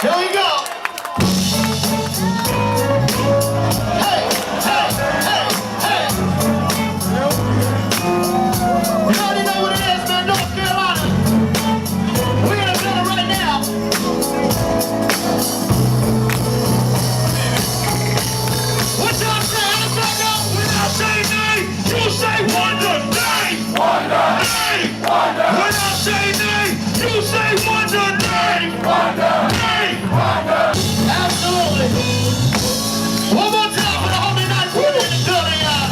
Here we go. Hey, hey, hey, hey. You already know what it is, man. North Carolina. We're in the building right now. What y'all say? Let's go. When I say name, you say wonder. Name. Wonder. Name. Wonder. When I say name, you say wonder. Name. Wonder. Name. Wonder. Absolutely. One more time for the homie night. We're in the building, y'all.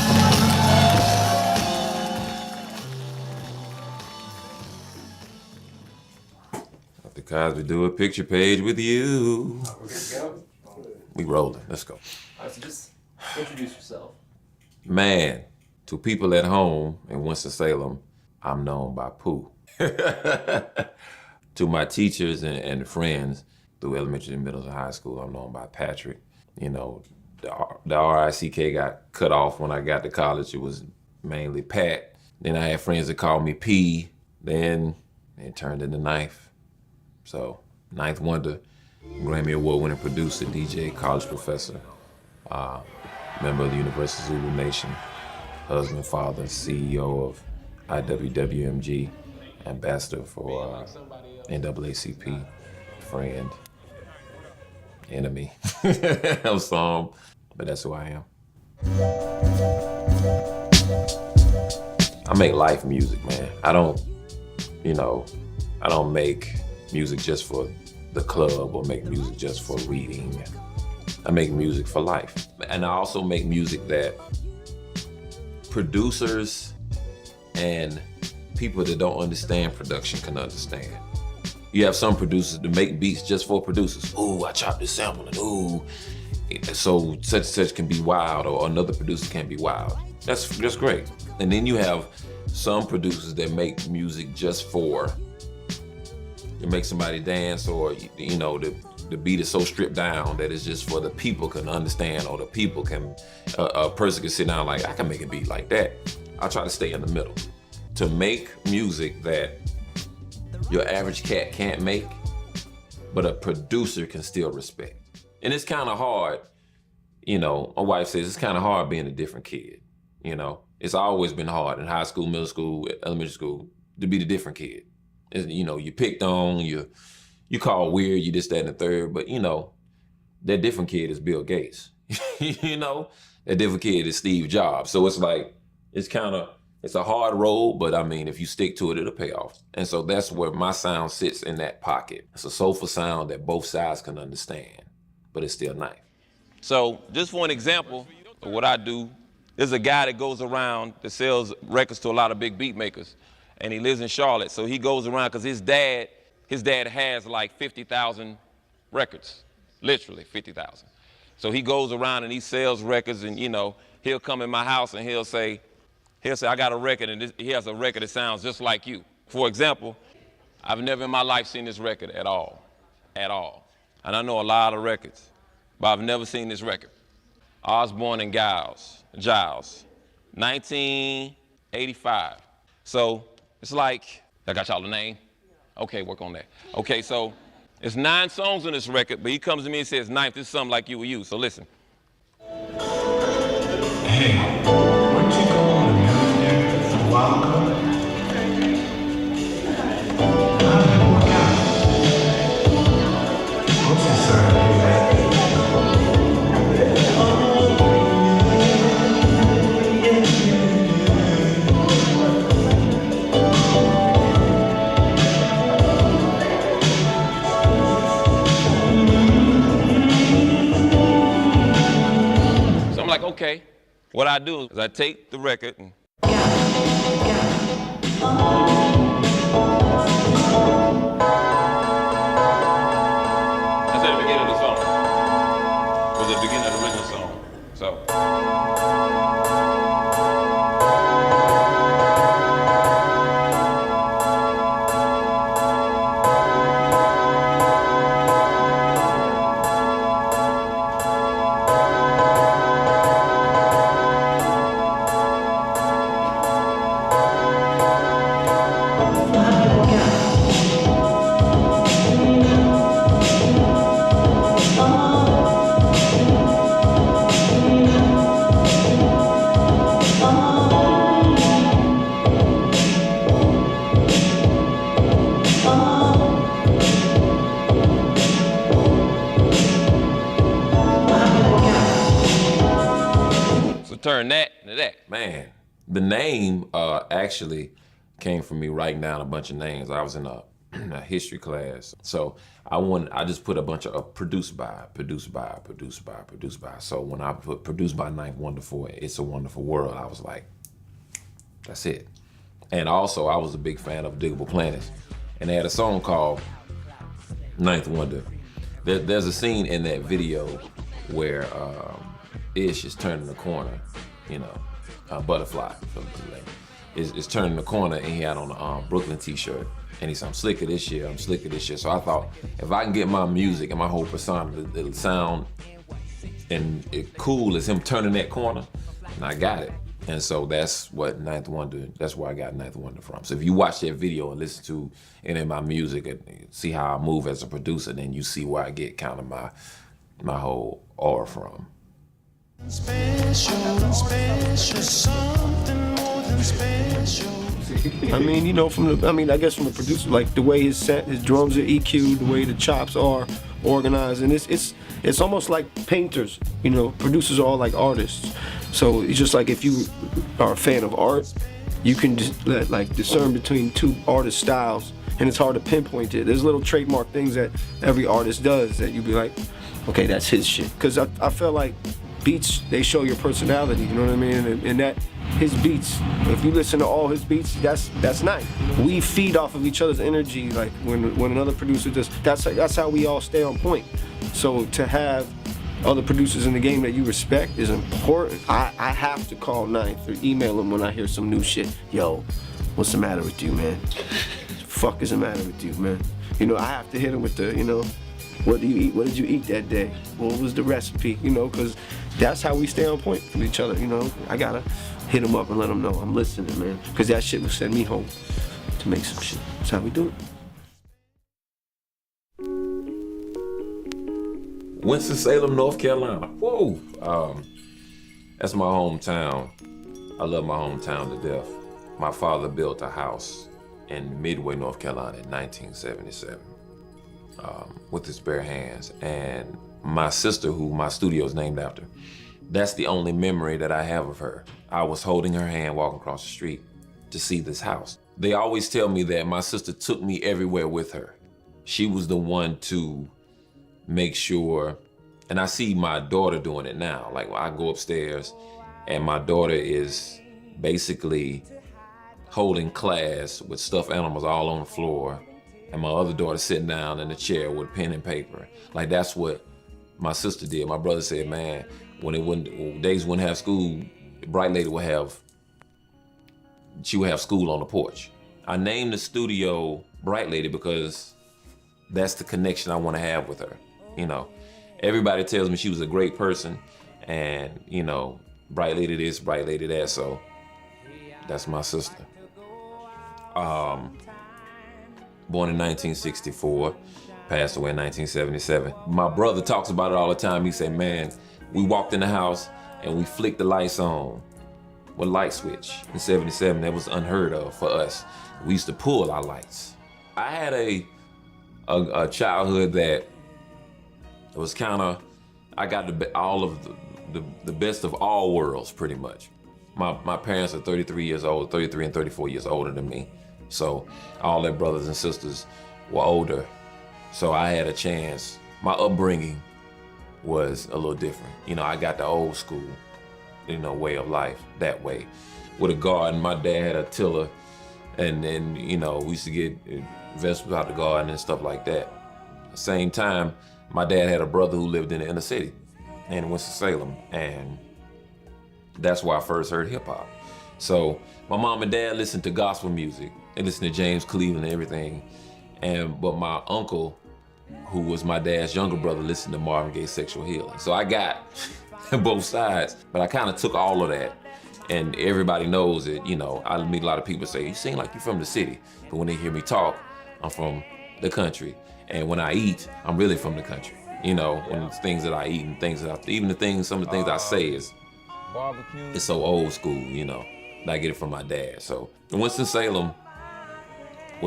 Dr. Cosby, do a picture page with you. We're good to go? We rolling. Let's go. All right, so just introduce yourself. Man, to people at home in Winston-Salem, I'm known by Pooh. To my teachers and friends through elementary, middle, and high school, I'm known by Patrick. You know, the R-I-C-K got cut off when I got to college. It was mainly Pat. Then I had friends that called me P. Then it turned into Knife. So, Ninth Wonder, Grammy Award-winning producer, DJ, college professor, member of the University of Zulu Nation, husband, father, CEO of IWWMG, ambassador for NAACP, friend, enemy of some, but that's who I am. I make life music, man. I don't make music just for the club or make music just for reading. I make music for life. And I also make music that producers and people that don't understand production can understand. You have some producers that make beats just for producers. Ooh, I chopped this sample and ooh. So such and such can be wild, or another producer can be wild. That's great. And then you have some producers that make music just for, to make somebody dance, or you know, the beat is so stripped down that it's just for the people can understand, or the people can, a person can sit down like, I can make a beat like that. I try to stay in the middle. To make music that your average cat can't make, but a producer can still respect. And it's kind of hard, you know, my wife says it's kind of hard being a different kid, you know? It's always been hard in high school, middle school, elementary school, to be the different kid. You know, you picked on, you call weird, you this, that, and the third, but you know, that different kid is Bill Gates. You know, that different kid is Steve Jobs. So it's like, it's a hard road, but I mean, if you stick to it, it'll pay off. And so that's where my sound sits in that pocket. It's a soulful sound that both sides can understand, but it's still nice. So just for an example of what I do, there's a guy that goes around that sells records to a lot of big beat makers, and he lives in Charlotte. So he goes around because his dad has like 50,000 records, literally 50,000. So he goes around and he sells records, and you know, he'll come in my house and he'll say, I got a record, and he has a record that sounds just like you. For example, I've never in my life seen this record at all. And I know a lot of records, but I've never seen this record. Osborne and Giles, 1985. So it's like, I got y'all the name? Okay, work on that. Okay, so it's 9 songs on this record, but he comes to me and says, Ninth, this is something like you or you, so listen. Hey, where'd you go on a minute there a while ago? How did it work out? I'm so sorry to hear that. So I'm like, okay. What I do is I take the record and that's at the beginning of the song. It was at the beginning of the original song. So So turn that into that. Man, the name actually came from me writing down a bunch of names. I was in a history class. So I just put a bunch of produced by. So when I put produced by Ninth Wonder for It's a Wonderful World, I was like, that's it. And also I was a big fan of Digable Planets. And they had a song called Ninth Wonder. There's a scene in that video where Ish is turning the corner, you know, Butterfly from is turning the corner, and he had on a Brooklyn t-shirt. And he said, I'm slicker this year, I'm slicker this year. So I thought, if I can get my music and my whole persona, it'll sound and it cool as him turning that corner, and I got it. And so that's what Ninth Wonder, that's where I got Ninth Wonder from. So if you watch that video and listen to any of my music and see how I move as a producer, then you see where I get kind of my whole aura from. Special, something more than special. I mean, you know, I guess from the producer, like the way his drums are EQ'd, the way the chops are organized, and it's almost like painters, you know, producers are all like artists. So it's just like if you are a fan of art, you can just like discern between two artist styles, and it's hard to pinpoint it. There's little trademark things that every artist does that you'd be like, okay, that's his shit. Because I feel like beats, they show your personality, you know what I mean? And that his beats, if you listen to all his beats, that's nice. We feed off of each other's energy, like when another producer does, that's how we all stay on point. So to have other producers in the game that you respect is important. I have to call Ninth or email him when I hear some new shit. Yo, what's the matter with you, man? Fuck is the matter with you, man? You know, I have to hit him with the, you know, what do you eat? What did you eat that day? What was the recipe? You know, because that's how we stay on point with each other, you know? I gotta hit him up and let him know I'm listening, man. Because that shit will send me home to make some shit. That's how we do it. Winston-Salem, North Carolina. Whoa. That's my hometown. I love my hometown to death. My father built a house in Midway, North Carolina in 1977 with his bare hands. And my sister, who my studio is named after, that's the only memory that I have of her. I was holding her hand walking across the street to see this house. They always tell me that my sister took me everywhere with her. She was the one to make sure, and I see my daughter doing it now. Like I go upstairs and my daughter is basically holding class with stuffed animals all on the floor, and my other daughter sitting down in a chair with pen and paper. Like that's what my sister did. My brother said, man, when days wouldn't have school, Bright Lady would have school on the porch. I named the studio Bright Lady because that's the connection I want to have with her. You know, everybody tells me she was a great person, and you know, Bright Lady this, Bright Lady that, so that's my sister. Born in 1964, passed away in 1977. My brother talks about it all the time. He said, man, we walked in the house and we flicked the lights on with a light switch. In 77, that was unheard of for us. We used to pull our lights. I had a childhood that was kind of, I got all of the best of all worlds, pretty much. My parents are 33 years old, 33 and 34 years older than me. So all their brothers and sisters were older. So I had a chance. My upbringing was a little different. You know, I got the old school, you know, way of life that way. With a garden, my dad had a tiller, and then, you know, we used to get vegetables out the garden and stuff like that. At the same time, my dad had a brother who lived in the inner city in Winston-Salem, and that's where I first heard hip hop. So my mom and dad listened to gospel music. They listened to James Cleveland and everything. But my uncle, who was my dad's younger brother, listened to Marvin Gaye's Sexual Healing. So I got both sides, but I kind of took all of that. And everybody knows it, you know, I meet a lot of people say, you seem like you're from the city. But when they hear me talk, I'm from the country. And when I eat, I'm really from the country. You know, when it's things that I eat and things that some of the things I say is, it's so old school, you know. And I get it from my dad. So Winston-Salem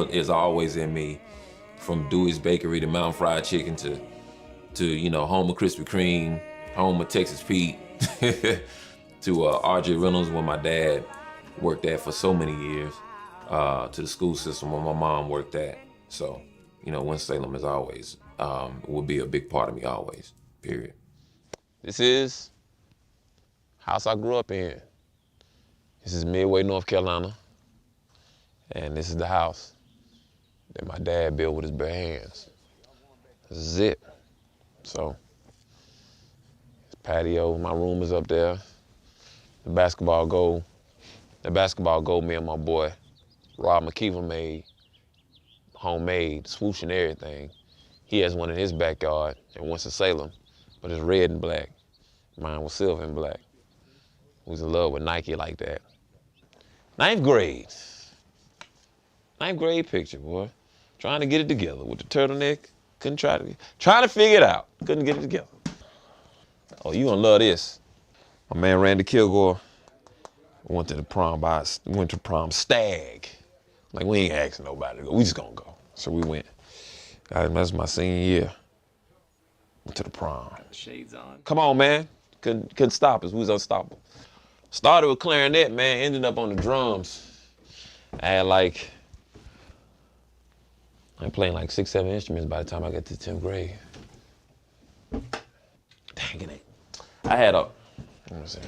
is always in me. from Dewey's Bakery to Mountain Fried Chicken to you know, home of Krispy Kreme, home of Texas Pete, to RJ Reynolds where my dad worked at for so many years, to the school system where my mom worked at. So, you know, Winston-Salem is always, will be a big part of me always, period. This is house I grew up in. This is Midway, North Carolina. And this is the house that my dad built with his bare hands. This is it. So, this patio, my room is up there. The basketball goal me and my boy, Rob McKeever made, homemade, swoosh and everything. He has one in his backyard in Winston-Salem, but it's red and black. Mine was silver and black. We was in love with Nike like that. Ninth grade picture, boy. Trying to get it together with the turtleneck. Couldn't trying to figure it out. Couldn't get it together. Oh, you gonna love this. My man Randy Kilgore went to prom stag. Like, we ain't asking nobody to go. We just gonna go. So we went. That's my senior year. Went to the prom. Shades on. Come on, man. Couldn't stop us. We was unstoppable. Started with clarinet, man. Ended up on the drums. I'm playing like 6, 7 instruments by the time I got to 10th grade. Dang it. I had a, let me see.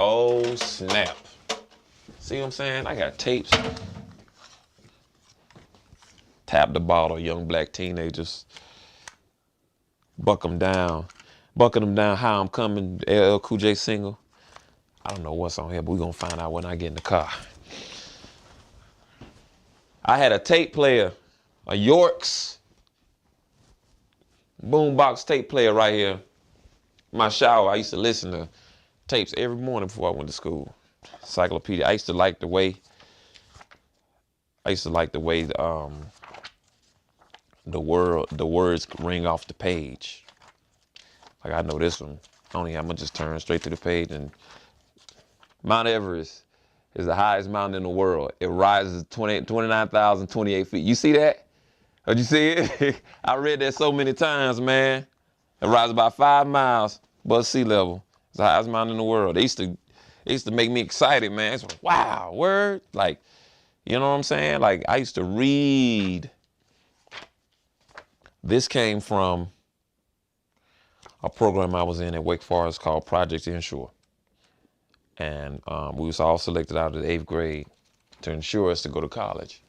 Oh, snap. See what I'm saying? I got tapes. Tap the bottle, young black teenagers. Bucking them down, How I'm Coming, LL Cool J single. I don't know what's on here, but we're gonna find out when I get in the car. I had a tape player, a York's boombox tape player right here. My shower, I used to listen to tapes every morning before I went to school. Encyclopedia. I used to like the way the words ring off the page. Like, I know this one. I'm gonna just turn straight to the page. And Mount Everest is the highest mountain in the world. It rises 29,028 feet. You see that? Did you see it? I read that so many times, man. It rises about 5 miles above sea level. It's the highest mountain in the world. They used to make me excited, man. It's like, wow, word. Like, you know what I'm saying? Like, I used to read. This came from a program I was in at Wake Forest called Project Ensure. And we was all selected out of the 8th grade to ensure us to go to college.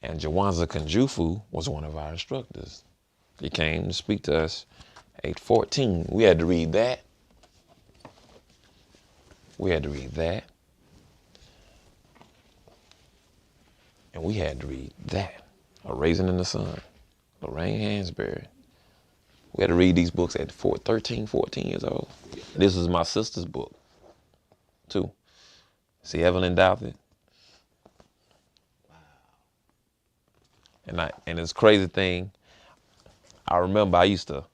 And 𝗕𝗥𝗓𝗡𝗚𝗓 was one of our instructors. He came to speak to us at 14. We had to read that. And we had to read that. A Raisin in the Sun, Lorraine Hansberry. We had to read these books at 13, 14 years old. This was my sister's book, too. See Evelyn Douthit? Wow. And this crazy thing, I remember I used to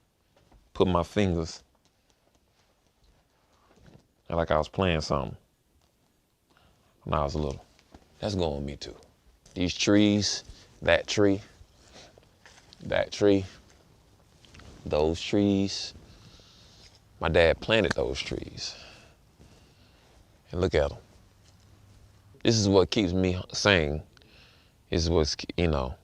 put my fingers like I was playing something when I was little. That's going with me too. These trees, that tree, those trees. My dad planted those trees. And look at them. This is what keeps me sane. This is what's, you know,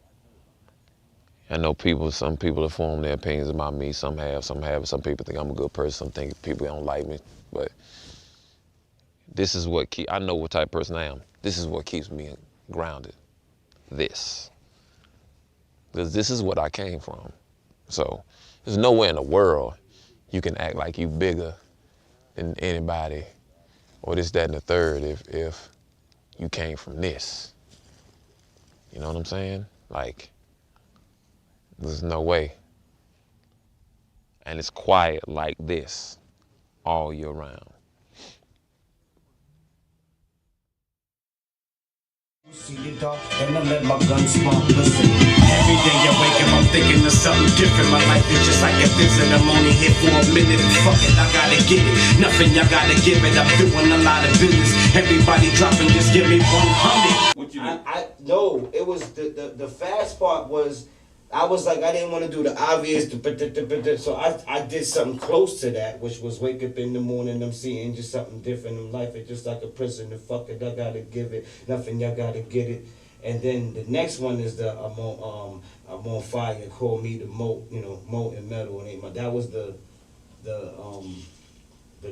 I know some people have formed their opinions about me. Some have. Some people think I'm a good person. Some think people don't like me. But this is what I know what type of person I am. This is what keeps me grounded. This. Because this is what I came from. So there's nowhere in the world you can act like you bigger than anybody or this, that, and the third if you came from this. You know what I'm saying? Like, there's no way. And it's quiet like this all year round. See the dark, and I let my gun spark. Listen, every day I wake up, I'm thinking of something different. My life is just like a visit. I'm only here for a minute. Fuck it, I gotta get it. Nothing, I gotta give it. I'm doing a lot of business. Everybody dropping, just give me 100. What you do? No, it was the fast part was, I was like, I didn't want to do the obvious, so I did something close to that, which was wake up in the morning, I'm seeing just something different in life. It's just like a prison, the fuck it, I gotta give it, nothing, y'all gotta get it. And then the next one is the I'm on fire, call me the molten metal, and that was the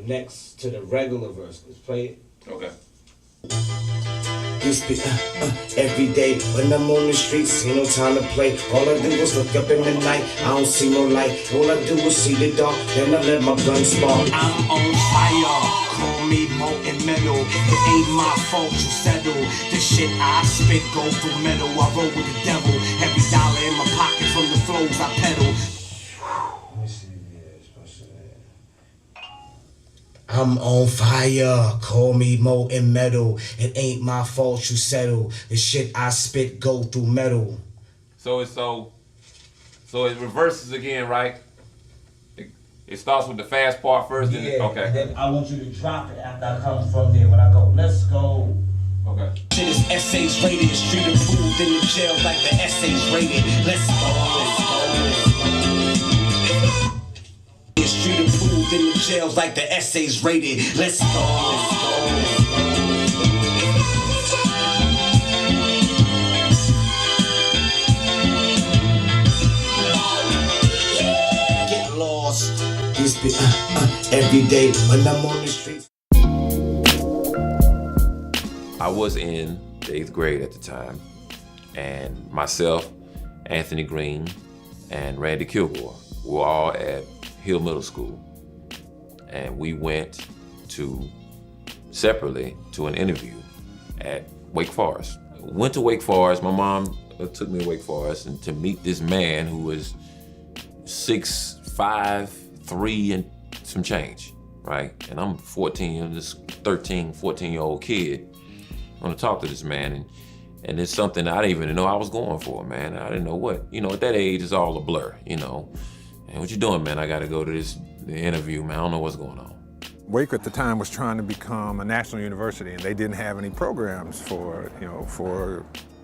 next to the regular verse. Let's play it. Okay. Used to be every day when I'm on the streets, ain't no time to play. All I do is look up in the night, I don't see no light. All I do is see the dark, then I let my gun spark. I'm on fire, call me molten metal. It ain't my fault you settle. The shit I spit go through metal. I roll with the devil. Every dollar in my pocket from the flows I pedal. I'm on fire, call me molten metal. It ain't my fault you settle. The shit I spit go through metal. So it reverses again, right? It starts with the fast part first, then okay. And then I want you to drop it after I come from there. When I go, let's go. Okay. Shit is essays rated, street approved in the jail like the essays rated. Let's go. Street approved in the jails like the essays rated. Let's go. Get lost. Used to be every day when I'm on the streets. I was in the 8th grade at the time, and myself, Anthony Green, and Randy Kilgore were all at Hill Middle School, and we went separately to an interview at Wake Forest. Went to Wake Forest. My mom took me to Wake Forest and to meet this man who was 6'5", 3 and some change, right? And I'm 14, this 13, 14-year-old kid. I want to talk to this man, and it's something I didn't even know I was going for, man. I didn't know what. At that age, it's all a blur, And what you doing, man? I gotta go to the interview, man. I don't know what's going on. Wake at the time was trying to become a national university, and they didn't have any programs for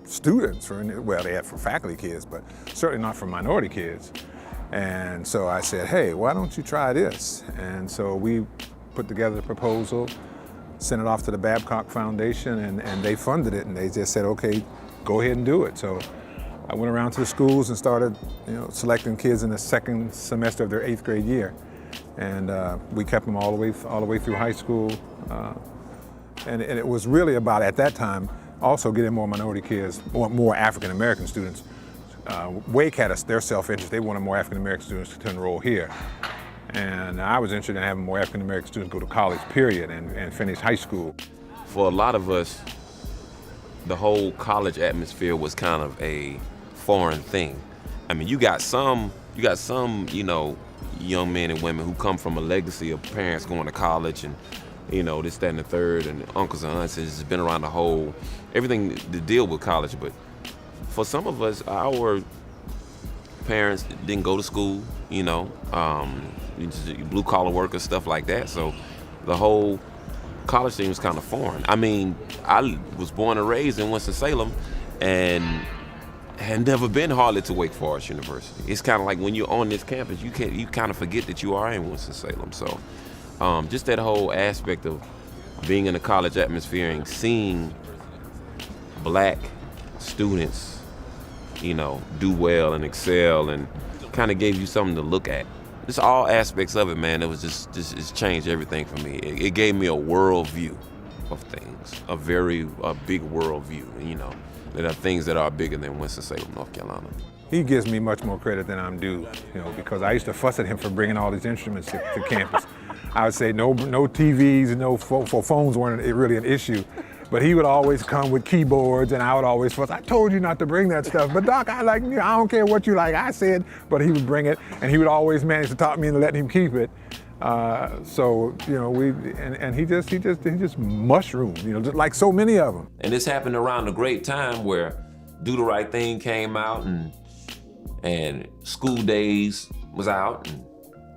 students, well, they had for faculty kids, but certainly not for minority kids. And so I said, hey, why don't you try this? And so we put together a proposal, sent it off to the Babcock Foundation, and they funded it, and they just said, okay, go ahead and do it. So I went around to the schools and started, selecting kids in the second semester of their 8th grade year, and we kept them all the way through high school. And it was really about, at that time, also getting more minority kids, more African American students. Wake had their self-interest; they wanted more African American students to enroll here, and I was interested in having more African American students go to college, period, and finish high school. For a lot of us, the whole college atmosphere was kind of a foreign thing. I mean, you got some, young men and women who come from a legacy of parents going to college and, this, that, and the third, and uncles and aunts has been around everything to deal with college. But for some of us, our parents didn't go to school, blue collar workers, stuff like that. So the whole college thing was kind of foreign. I mean, I was born and raised in Winston-Salem and had never been hardly to Wake Forest University. It's kind of like when you're on this campus, you kind of forget that you are in Winston-Salem. So just that whole aspect of being in a college atmosphere and seeing black students, do well and excel, and kind of gave you something to look at. Just all aspects of it, man. It was it's changed everything for me. It gave me a world view of things, a big world view. There are things that are bigger than Winston-Salem, North Carolina. He gives me much more credit than I'm due, because I used to fuss at him for bringing all these instruments to campus. I would say no TVs, for phones weren't really an issue. But he would always come with keyboards, and I would always fuss. I told you not to bring that stuff. But Doc, I don't care what you like. I said, but he would bring it, and he would always manage to talk me into letting him keep it. He just mushroomed, just like so many of them. And this happened around a great time where Do the Right Thing came out, and School Days was out, and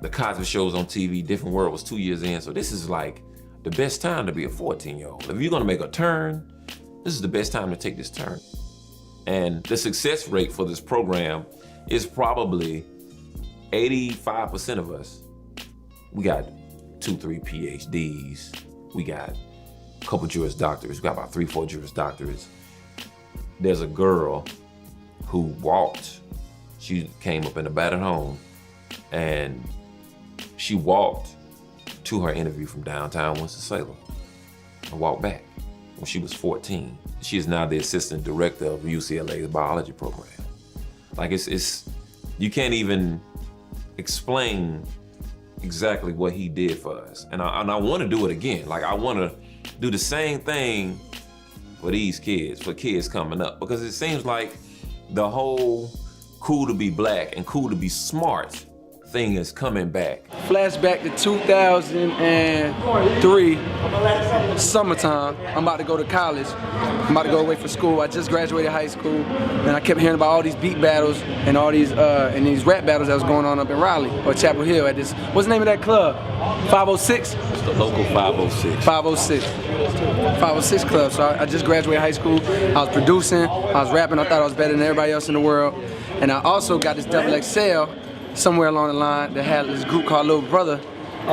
the Cosby shows on TV. Different World was 2 years in, so this is like the best time to be a 14-year-old. If you're gonna make a turn, this is the best time to take this turn. And the success rate for this program is probably 85% of us. We got 2-3 PhDs. We got a couple Juris Doctorates. We got about 3-4 Juris Doctorates. There's a girl who walked. She came up in a battered home and she walked to her interview from downtown Winston-Salem and walked back when she was 14. She is now the assistant director of UCLA's biology program. Like it's you can't even explain exactly what he did for us. And I want to do it again. Like I want to do the same thing for these kids, for kids coming up, because it seems like the whole cool to be black and cool to be smart thing is coming back. Flashback to 2003, summertime. I'm about to go to college. I'm about to go away for school. I just graduated high school, and I kept hearing about all these beat battles and all these and these rap battles that was going on up in Raleigh or Chapel Hill at this. What's the name of that club? 506. It's the local 506. 506 club. So I just graduated high school. I was producing. I was rapping. I thought I was better than everybody else in the world. And I also got this 𝗕𝗥𝗪𝗚𝗓 somewhere along the line that had this group called Little Brother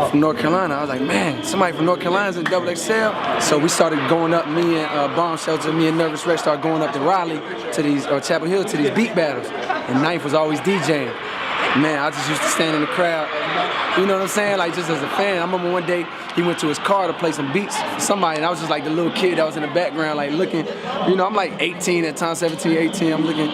from North Carolina. I was like, man, somebody from North Carolina's in 𝗕𝗥𝗪𝗚𝗓. So we started going up, me and Bomb Shelter, me and Nervous Wreck started going up to Raleigh to these, or Chapel Hill to these beat battles. And Knife was always DJing. Man, I just used to stand in the crowd. You know what I'm saying? Like just as a fan. I remember one day he went to his car to play some beats for somebody, and I was just like the little kid that was in the background, like looking. You know, I'm like 18 at the time, 17, 18. I'm looking,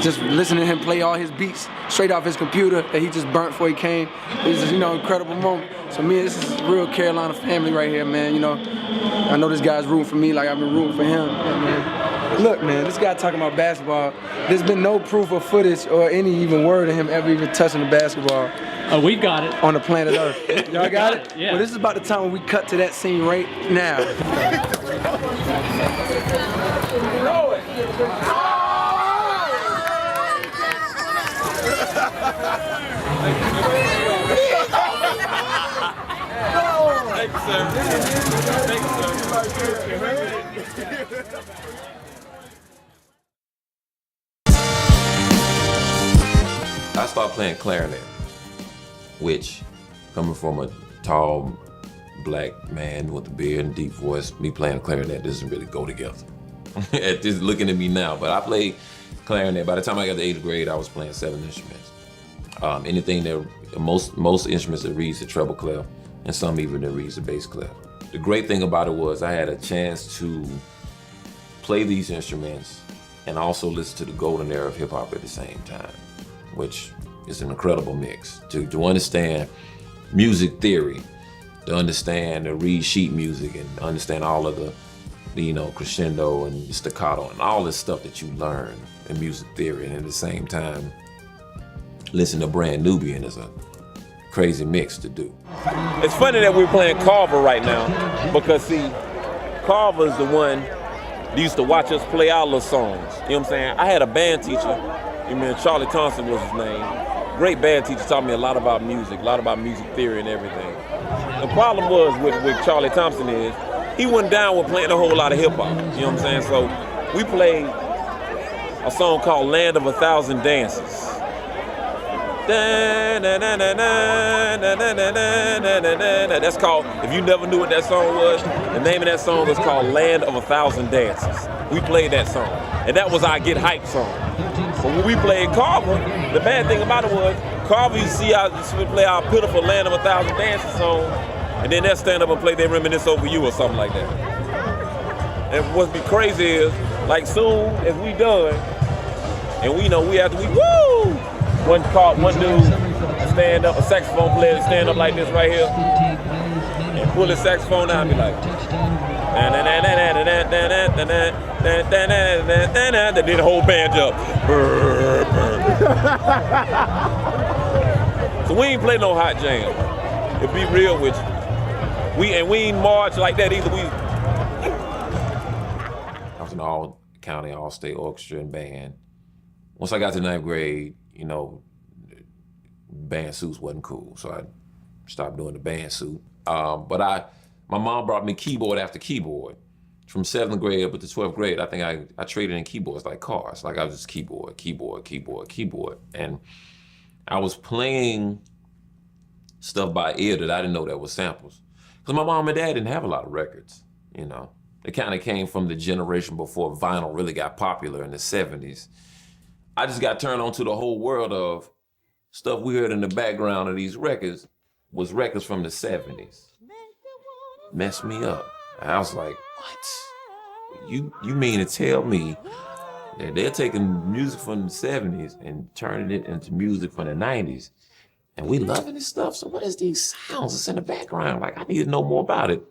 just listening to him play all his beats straight off his computer that he just burnt before he came. It was just, you know, incredible moment. So me, this is real Carolina family right here, man. You know, I know this guy's rooting for me like I've been rooting for him. Man. Look, man, this guy talking about basketball. There's been no proof or footage or any even word of him ever even touching the basketball. Oh, we've got it. On the planet Earth. Y'all got it? Yeah. Well, this is about the time when we cut to that scene right now. Thank you, sir. Thank you, sir. I started playing clarinet, which, coming from a tall black man with a beard and deep voice, me playing clarinet doesn't really go together. Just looking at me now, but I played clarinet. By the time I got to 8th grade, I was playing 7 instruments. Anything that, most instruments that reads the treble clef, and some even that reads the bass clef. The great thing about it was I had a chance to play these instruments and also listen to the golden era of hip hop at the same time, which is an incredible mix. To understand music theory, to understand the read sheet music and understand all of the you know, crescendo and staccato and all this stuff that you learn in music theory, and at the same time, listen to Brand Nubian is a crazy mix to do. It's funny that we're playing 𝗕𝗪𝗪 right now, because see, 𝗕𝗪𝗪 is the one that used to watch us play our little songs. You know what I'm saying? I had a band teacher, Charlie Thompson was his name. Great band teacher, taught me a lot about music, theory and everything. The problem was with Charlie Thompson is, he wasn't down with playing a whole lot of hip hop. You know what I'm saying? So we played a song called Land of a Thousand Dances. That's called, if you never knew what that song was, the name of that song was called Land of a Thousand Dances. We played that song, and that was our get hype song. But when we played 𝗕𝗪𝗪, the bad thing about it was, 𝗕𝗪𝗪, you see how we play our pitiful Land of a Thousand Dances song, and then they'll stand up and play They Reminisce Over You or something like that. And what's be crazy is, like soon as we done, and we know we have to, woo! One dude stand up, a saxophone player stand up like this right here, and pull his saxophone out and be like, then the whole band up. So we ain't play no hot jam. To be real with you. We ain't march like that either. I was in all-county, all-state orchestra and band. Once I got to 9th grade, you know, band suits wasn't cool, so I stopped doing the band suit. But my mom brought me keyboard after keyboard, from 7th grade up to 12th grade, I think I traded in keyboards like cars. Like I was just keyboard. And I was playing stuff by ear that I didn't know that was samples. Because my mom and dad didn't have a lot of records, you know. They kind of came from the generation before vinyl really got popular in the 70s. I just got turned on to the whole world of stuff we heard in the background of these records was records from the 70s. Messed me up. I was like, what? You mean to tell me that they're taking music from the 70s and turning it into music from the 90s, and we loving this stuff? So what is these sounds that's in the background? Like, I need to know more about it.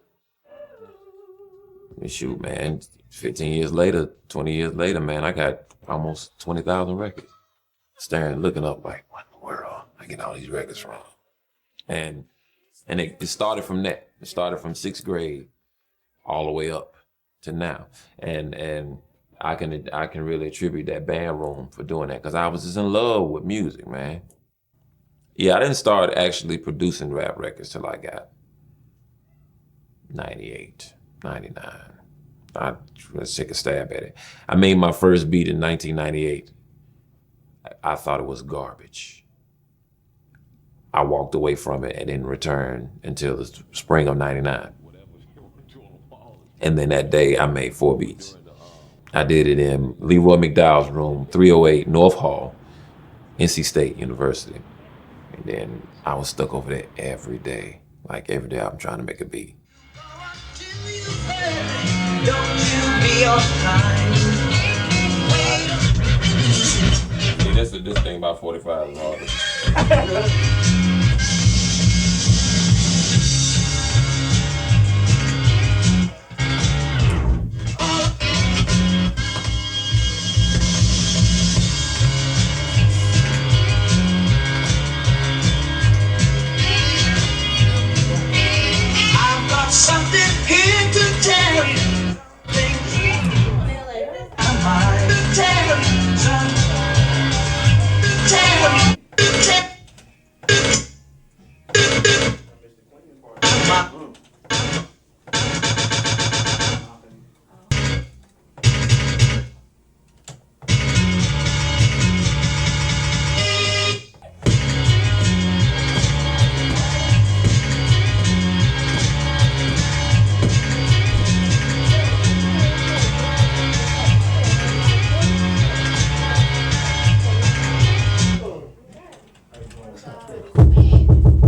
And shoot, man, 15 years later, 20 years later, man, I got almost 20,000 records. Staring, looking up like, what in the world I get all these records from? And it started from that. It started from 6th grade all the way up to now. And I can really attribute that band room for doing that, because I was just in love with music, man. Yeah, I didn't start actually producing rap records till I got 98, 99. Let's take a stab at it. I made my first beat in 1998. I thought it was garbage. I walked away from it and didn't return until the spring of 99. And then that day I made 4 beats. I did it in Leroy McDowell's room, 308 North Hall, NC State University. And then I was stuck over there every day. Like every day I'm trying to make a beat. See, this thing about 45 is hard. Something here to tell you.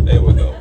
There we go.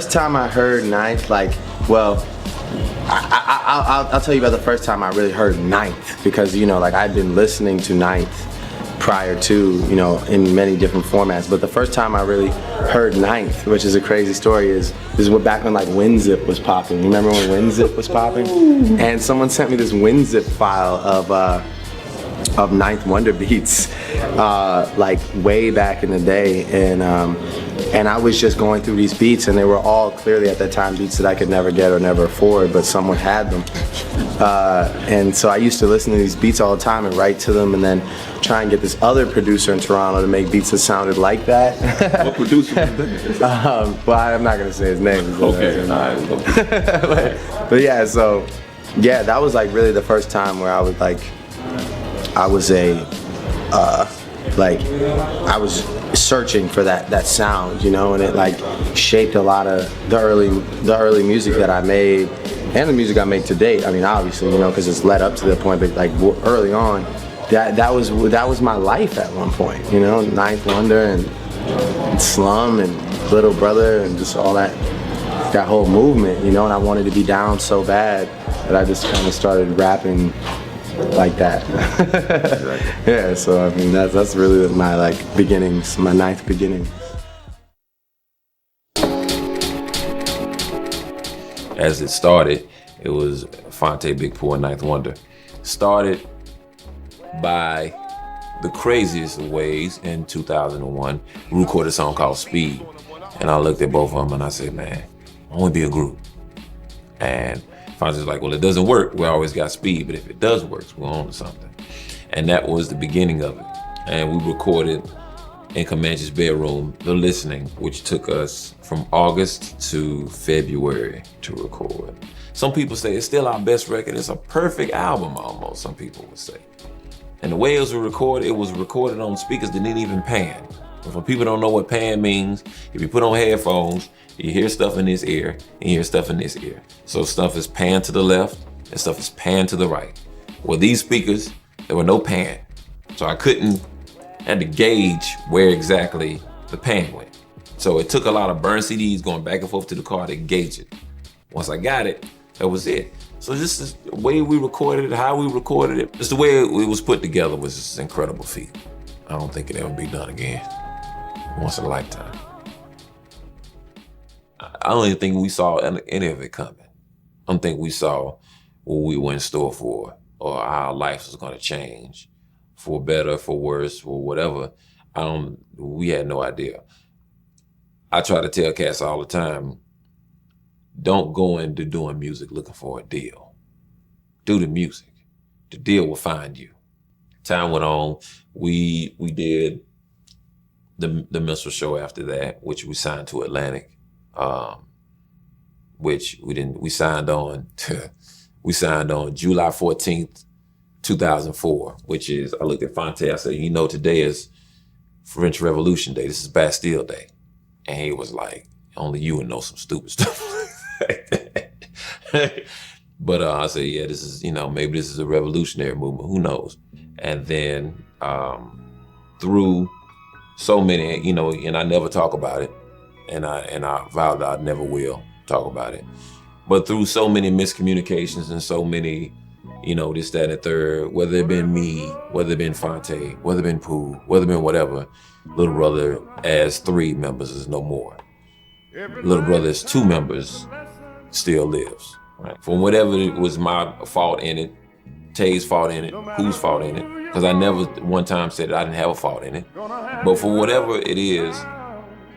first time I heard Ninth, like, well, I'll tell you about the first time I really heard Ninth, because, you know, like, I'd been listening to Ninth prior to, you know, in many different formats, but the first time I really heard Ninth, which is a crazy story, is what back when like WinZip was popping. You remember when WinZip was popping? And someone sent me this WinZip file of Ninth Wonder beats, like way back in the day, and I was just going through these beats, and they were all clearly at that time beats that I could never get or never afford, but someone had them. And so I used to listen to these beats all the time and write to them, and then try and get this other producer in Toronto to make beats that sounded like that. What producer was that? Well, I'm not gonna say his name. Okay, but yeah, so yeah, that was like really the first time where I was like, I was searching for that sound, you know, and it like shaped a lot of the early music that I made and the music I make to date. I mean, obviously, you know, because it's led up to the point, but like early on, that was my life at one point, you know, Ninth Wonder and Slum and Little Brother and just all that whole movement, you know, and I wanted to be down so bad that I just kind of started rapping like that. Yeah, so I mean that's really my like beginnings, my Ninth beginning. As it started, it was Phonte, Big Pooh, and Ninth Wonder. Started by the craziest of ways in 2001. We recorded a song called Speed, and I looked at both of them and I said, man, I want to be a group. And Phonte's like, well, it doesn't work. We always got Speed, but if it does work, we're on to something. And that was the beginning of it. And we recorded in 𝗕𝗥𝗡𝗚's bedroom, The Listening, which took us from August to February to record. Some people say it's still our best record. It's a perfect album almost, some people would say. And the way it was recorded on speakers that didn't even pan. And for people who don't know what pan means, if you put on headphones, you hear stuff in this ear and you hear stuff in this ear. So stuff is pan to the left and stuff is pan to the right. Well, these speakers, there were no pan. So I had to gauge where exactly the pan went. So it took a lot of burn CDs going back and forth to the car to gauge it. Once I got it, that was it. So this is the way we recorded it, how we recorded it. Just the way it was put together was just an incredible feat. I don't think it'll ever be done again. Once in a lifetime. I don't even think we saw any of it coming. I don't think we saw what we were in store for or how our life was gonna change for better, for worse, for whatever. We had no idea. I try to tell cats all the time, don't go into doing music looking for a deal. Do the music. The deal will find you. Time went on. We did the minstrel show after that, which we signed to Atlantic, which we signed on July 14th, 2004, which is, I looked at Phonte, I said, you know, today is French Revolution Day. This is Bastille Day. And he was like, only you would know some stupid stuff like that. But I said, yeah, this is, you know, maybe this is a revolutionary movement, who knows? And then through so many, you know, and I never talk about it, and I vowed that I never will talk about it. But through so many miscommunications and so many, you know, this, that, and the third, whether it been me, whether it been Phonte, whether it been Pooh, whether it been whatever, Little Brother as 3 members is no more. Little Brother as 2 members still lives. Right? For whatever it was my fault in it, Tay's fault in it, Pooh's fault in it, because I never one time said that I didn't have a fault in it. But for whatever it is,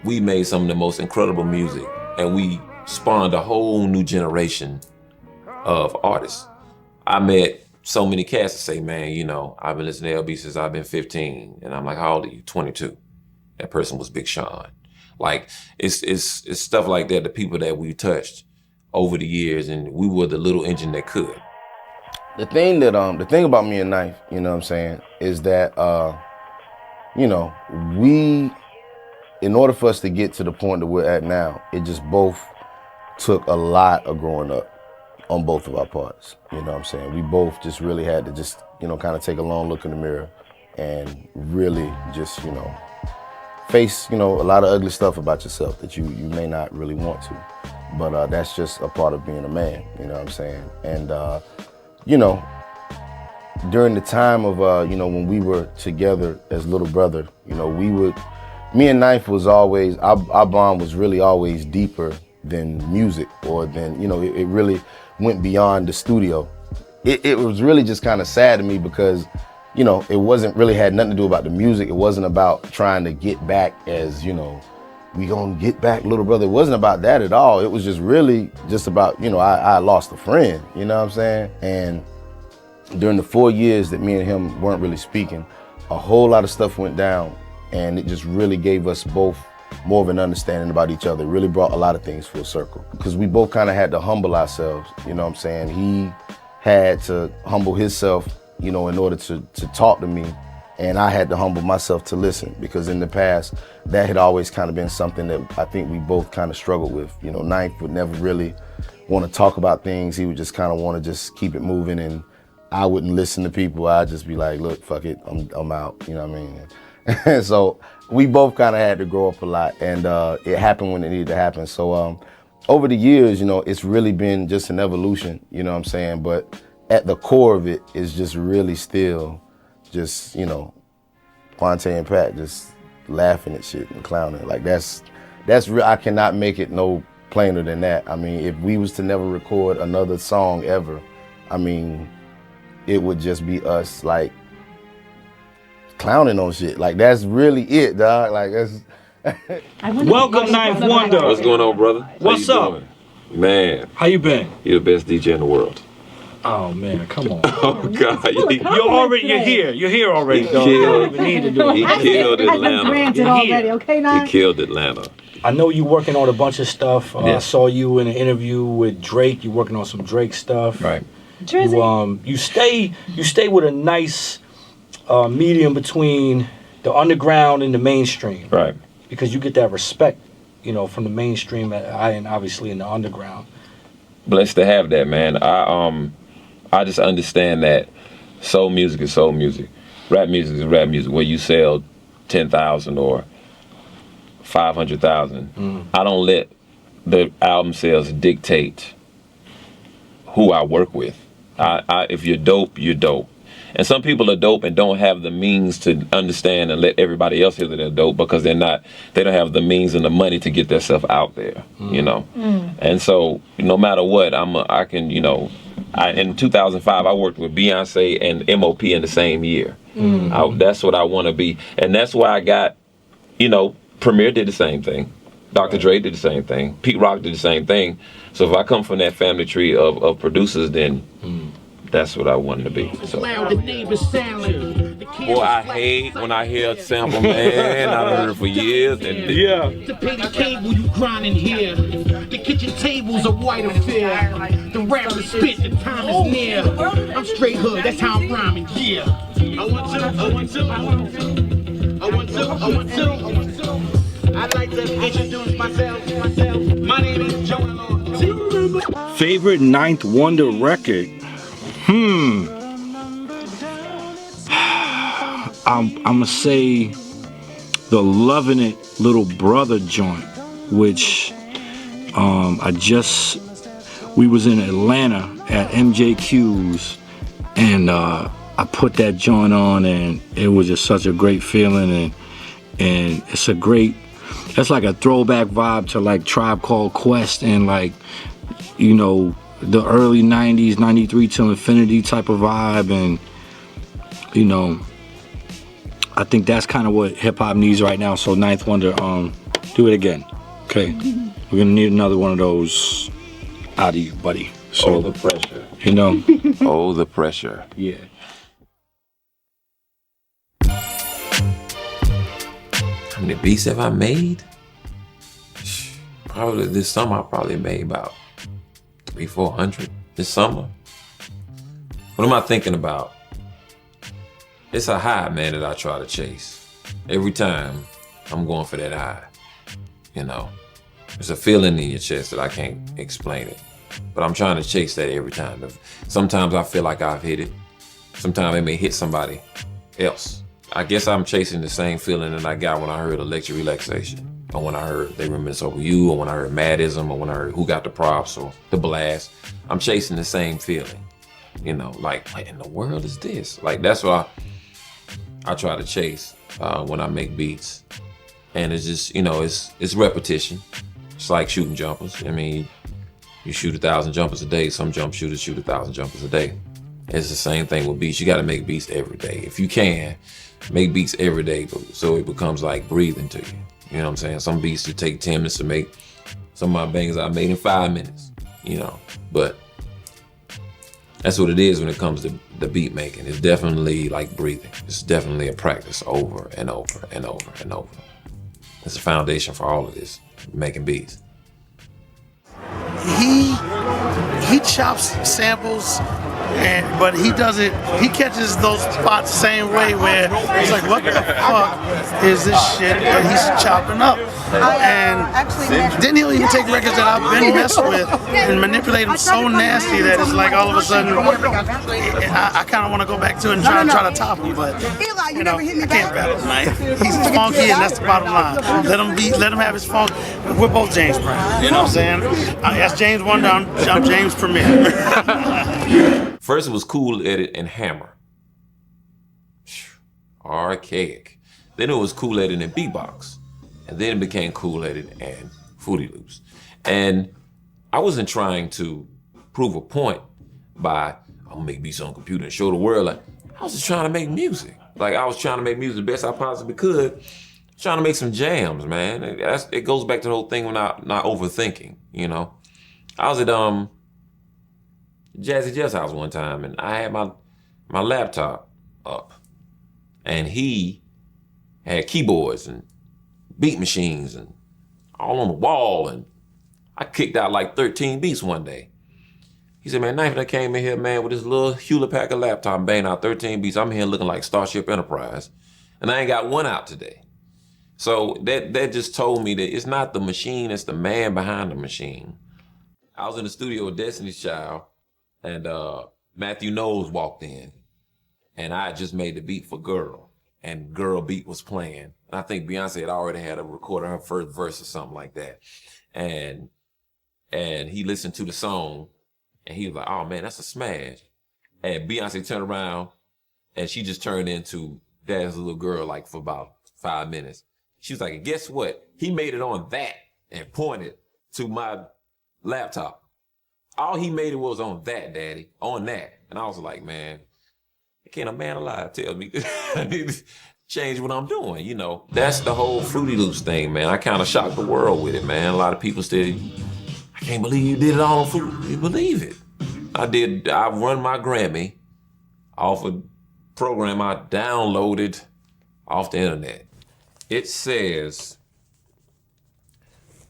we made some of the most incredible music, and we spawned a whole new generation of artists. I met so many cats that say, man, you know, I've been listening to LB since I've been 15. And I'm like, how old are you? 22. That person was Big Sean. Like, it's stuff like that, the people that we touched over the years, and we were the little engine that could. The thing about me and Knife, you know what I'm saying, is that, you know, in order for us to get to the point that we're at now, it just both took a lot of growing up on both of our parts. You know what I'm saying? We both just really had to just, you know, kind of take a long look in the mirror and really just, you know, face, you know, a lot of ugly stuff about yourself that you may not really want to. But that's just a part of being a man, you know what I'm saying? And, you know, during the time of, you know, when we were together as little brother, you know, me and Knife was always, our bond was really always deeper than music or than, you know, it really went beyond the studio. It was really just kind of sad to me because, you know, it wasn't really had nothing to do about the music. It wasn't about trying to get back as, you know, we gonna get back, little brother. It wasn't about that at all. It was just really just about, you know, I lost a friend, you know what I'm saying? And during the 4 years that me and him weren't really speaking, a whole lot of stuff went down, and it just really gave us both more of an understanding about each other. It really brought a lot of things full circle because we both kind of had to humble ourselves, you know what I'm saying? He had to humble himself, you know, in order to talk to me, and I had to humble myself to listen, because in the past, that had always kind of been something that I think we both kind of struggled with. You know, Knife would never really want to talk about things. He would just kind of want to just keep it moving, and I wouldn't listen to people. I'd just be like, look, fuck it, I'm out, you know what I mean? And so we both kind of had to grow up a lot, and it happened when it needed to happen. So over the years, you know, it's really been just an evolution, you know what I'm saying? But at the core of it is just really still just, you know, Phonte and Pat just laughing at shit and clowning. Like that's real. I cannot make it no plainer than that. I mean, if we was to never record another song ever, I mean, it would just be us like clowning on shit. Like that's really it, dog. Like that's. Welcome, Ninth Wonder. What's going on, brother? What's up? Doing? Man. How you been? You're the best DJ in the world. Oh man, come on. Oh God, you're here. You're here already, dog. You don't even need to do it. He killed Atlanta. Granted already, okay, now? He killed Atlanta. I know you're working on a bunch of stuff. I saw you in an interview with Drake. You're working on some Drake stuff. Right. You stay with a nice medium between the underground and the mainstream. Right. Because you get that respect, you know, from the mainstream and obviously in the underground. Blessed to have that, man. I just understand that soul music is soul music. Rap music is rap music. Where you sell 10,000 or 500,000. I don't let the album sales dictate who I work with. If you're dope, you're dope. And some people are dope and don't have the means to understand and let everybody else hear that they're dope because they don't have the means and the money to get themselves out there, you know. And so no matter what, in 2005 I worked with Beyonce and MOP in the same year. That's what I want to be, and that's why I got, you know, Premier did the same thing, Dr. Dre did the same thing, Pete Rock did the same thing. So if I come from that family tree of producers, then that's what I wanted to be. So. Boy, I hate when I hear a sample, man. I've heard it for years. And To pay the cable, you grinding here. The kitchen tables are white affair. The rappers spit, the time is near. I'm straight hood, that's how I'm rhyming, yeah. I I'd like to introduce myself. My name is Joel. Favorite Ninth Wonder record? I'm gonna say the Lovin' It Little Brother joint, which we was in Atlanta at MJQ's, and I put that joint on, and it was just such a great feeling, and it's like a throwback vibe to like Tribe Called Quest and like, you know, the early 90s, 93 till infinity type of vibe. And, you know, I think that's kind of what hip hop needs right now. So Ninth Wonder, do it again. Okay. We're gonna need another one of those out of you, buddy. So the pressure. You know. The pressure. Yeah. How many beats have I made? Probably this summer I probably made about 300-400 this summer. What am I thinking about? It's a high, man, that I try to chase. Every time I'm going for that high, you know. There's a feeling in your chest that I can't explain it, but I'm trying to chase that every time. Sometimes I feel like I've hit it. Sometimes it may hit somebody else. I guess I'm chasing the same feeling that I got when I heard Electric Relaxation, or when I heard They Reminisce Over You, or when I heard Madism, or when I heard Who Got the Props, or The Blast. I'm chasing the same feeling. You know, like, what in the world is this? Like, that's what I try to chase when I make beats. And it's just, you know, it's repetition. It's like shooting jumpers. I mean, you shoot 1,000 jumpers a day. Some jump shooters shoot 1,000 jumpers a day. It's the same thing with beats. You got to make beats every day. If you can, make beats every day so it becomes like breathing to you. You know what I'm saying? Some beats you take 10 minutes to make. Some of my bangers I made in 5 minutes, you know. But that's what it is when it comes to the beat making. It's definitely like breathing. It's definitely a practice over and over and over and over. It's the foundation for all of this, making beats. He chops samples, but he catches those spots the same way where it's like, what the fuck is this shit that he's chopping up? And then he'll even take records that I've been messing with and manipulate them so nasty that it's like all of a sudden I kind of want to go back to it and try to top him, but you know, I can't battle tonight. He's funky, and that's the bottom line. Let him have his funk. We're both James Brown. You know what I'm saying? That's James Wonder. I'm James Premier. First it was Cool Edit and Hammer. Archaic. Then it was Cool Edit and Beatbox. And then it became Cool Edit and Fruity Loops. And I wasn't trying to prove a point by, I'm gonna make beats on the computer and show the world. Like, I was just trying to make music. Like, I was trying to make music the best I possibly could. Trying to make some jams, man. It goes back to the whole thing when not overthinking, you know. I was at Jazzy Jeff's house one time, and I had my laptop up, and he had keyboards and beat machines and all on the wall, and I kicked out like 13 beats one day. He said, man, Knife, I came in here, man, with this little Hewlett-Packard laptop and banged out 13 beats. I'm here looking like Starship Enterprise, and I ain't got one out today. So that just told me that it's not the machine, it's the man behind the machine. I was in the studio with Destiny's Child, and Matthew Knowles walked in, and I just made the beat for Girl, and Girl beat was playing. And I think Beyonce had already had a recorded her first verse or something like that. And he listened to the song, and he was like, oh man, that's a smash. And Beyonce turned around, and she just turned into Dad's Little Girl like for about 5 minutes. She was like, guess what? He made it on that and pointed to my laptop. All he made it was on that, Daddy, on that. And I was like, man, can't a man alive tell me I need to change what I'm doing, you know? That's the whole Fruity Loops thing, man. I kind of shocked the world with it, man. A lot of people said, I can't believe you did it all on Fruity. You believe it. I run my Grammy off a program I downloaded off the internet. It says,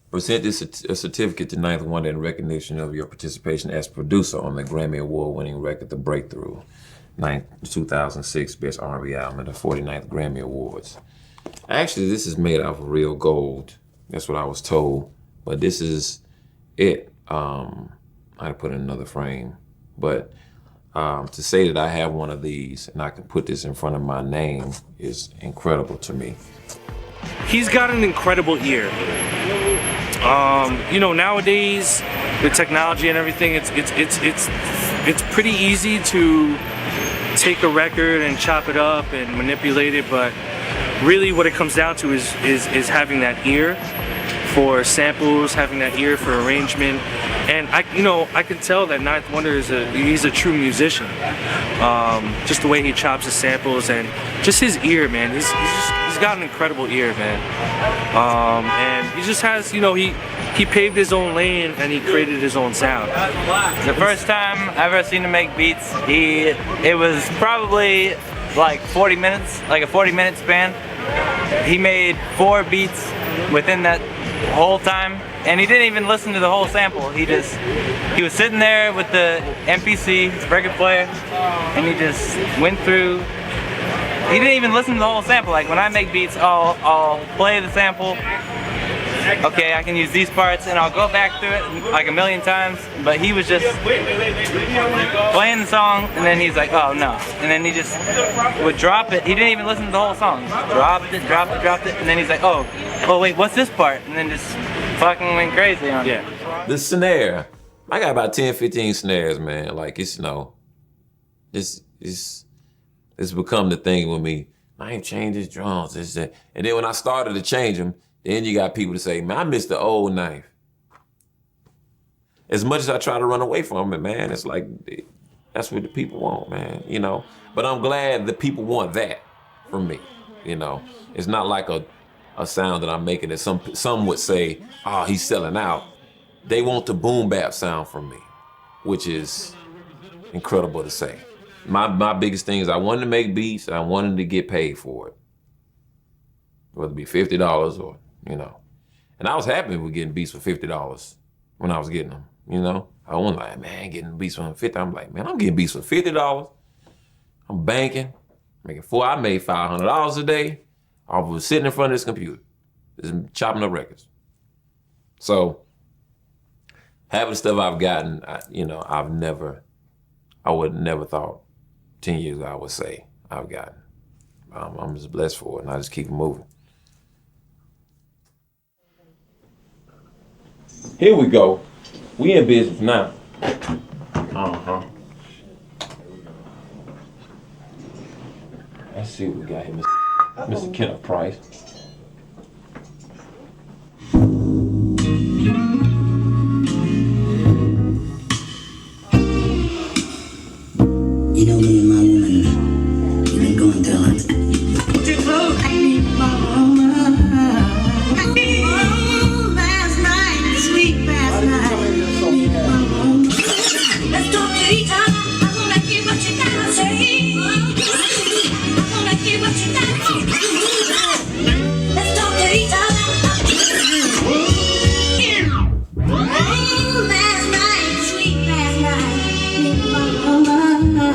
present this a certificate to Ninth Wonder in recognition of your participation as producer on the Grammy Award-winning record, The Breakthrough, 2006 Best R&B Album at the 49th Grammy Awards. Actually, this is made out of real gold. That's what I was told. But this is it. I put in another frame. But to say that I have one of these and I can put this in front of my name is incredible to me. He's got an incredible ear. You know, nowadays with technology and everything, it's pretty easy to take a record and chop it up and manipulate it, but really what it comes down to is having that ear for samples, having that ear for arrangement. And I can tell that Ninth Wonder he's a true musician. Just the way he chops his samples and just his ear, man. He's got an incredible ear, man. And he just has, you know, he paved his own lane and he created his own sound. The first time I ever seen him make beats, it was probably like 40 minutes, like a 40-minute span. He made 4 beats within that whole time, and he didn't even listen to the whole sample. He was sitting there with the MPC, his record player, and he just went through. He didn't even listen to the whole sample. Like when I make beats, I'll play the sample okay, I can use these parts, and I'll go back through it like a million times, but he was just playing the song, and then he's like, oh no, and then he just would drop it. He didn't even listen to the whole song. Dropped it, and then he's like, oh wait, what's this part? And then just fucking went crazy on it. The snare, I got about 10, 15 snares, man. Like, it's, you know, it's become the thing with me. I ain't changed his drums, this, that. And then when I started to change them, then you got people to say, man, I miss the old knife. As much as I try to run away from it, man, it's like, that's what the people want, man, you know? But I'm glad the people want that from me, you know? It's not like a sound that I'm making that some would say, oh, he's selling out. They want the boom bap sound from me, which is incredible to say. My biggest thing is I wanted to make beats and I wanted to get paid for it. Whether it be $50 or, you know. And I was happy with getting beats for $50 when I was getting them, you know. I wasn't like, man, getting beats for $50. I'm like, man, I'm getting beats for $50. I'm banking, I made $500 a day. I was sitting in front of this computer, just chopping up records. So, having the stuff I've gotten, I would never thought 10 years ago I would say I've gotten. I'm just blessed for it, and I just keep moving. Here we go. We in business now. Let's see what we got here, Mr. Kenneth Price. You know, me and my woman, we've been going through a lot. I need my woman. I need my woman last night, sweet last night. Need my woman. Let's talk to each other. I wanna hear what you gotta say. I wanna hear what you gotta say. Let's talk to each other. Last night, sweet last night. Need my woman.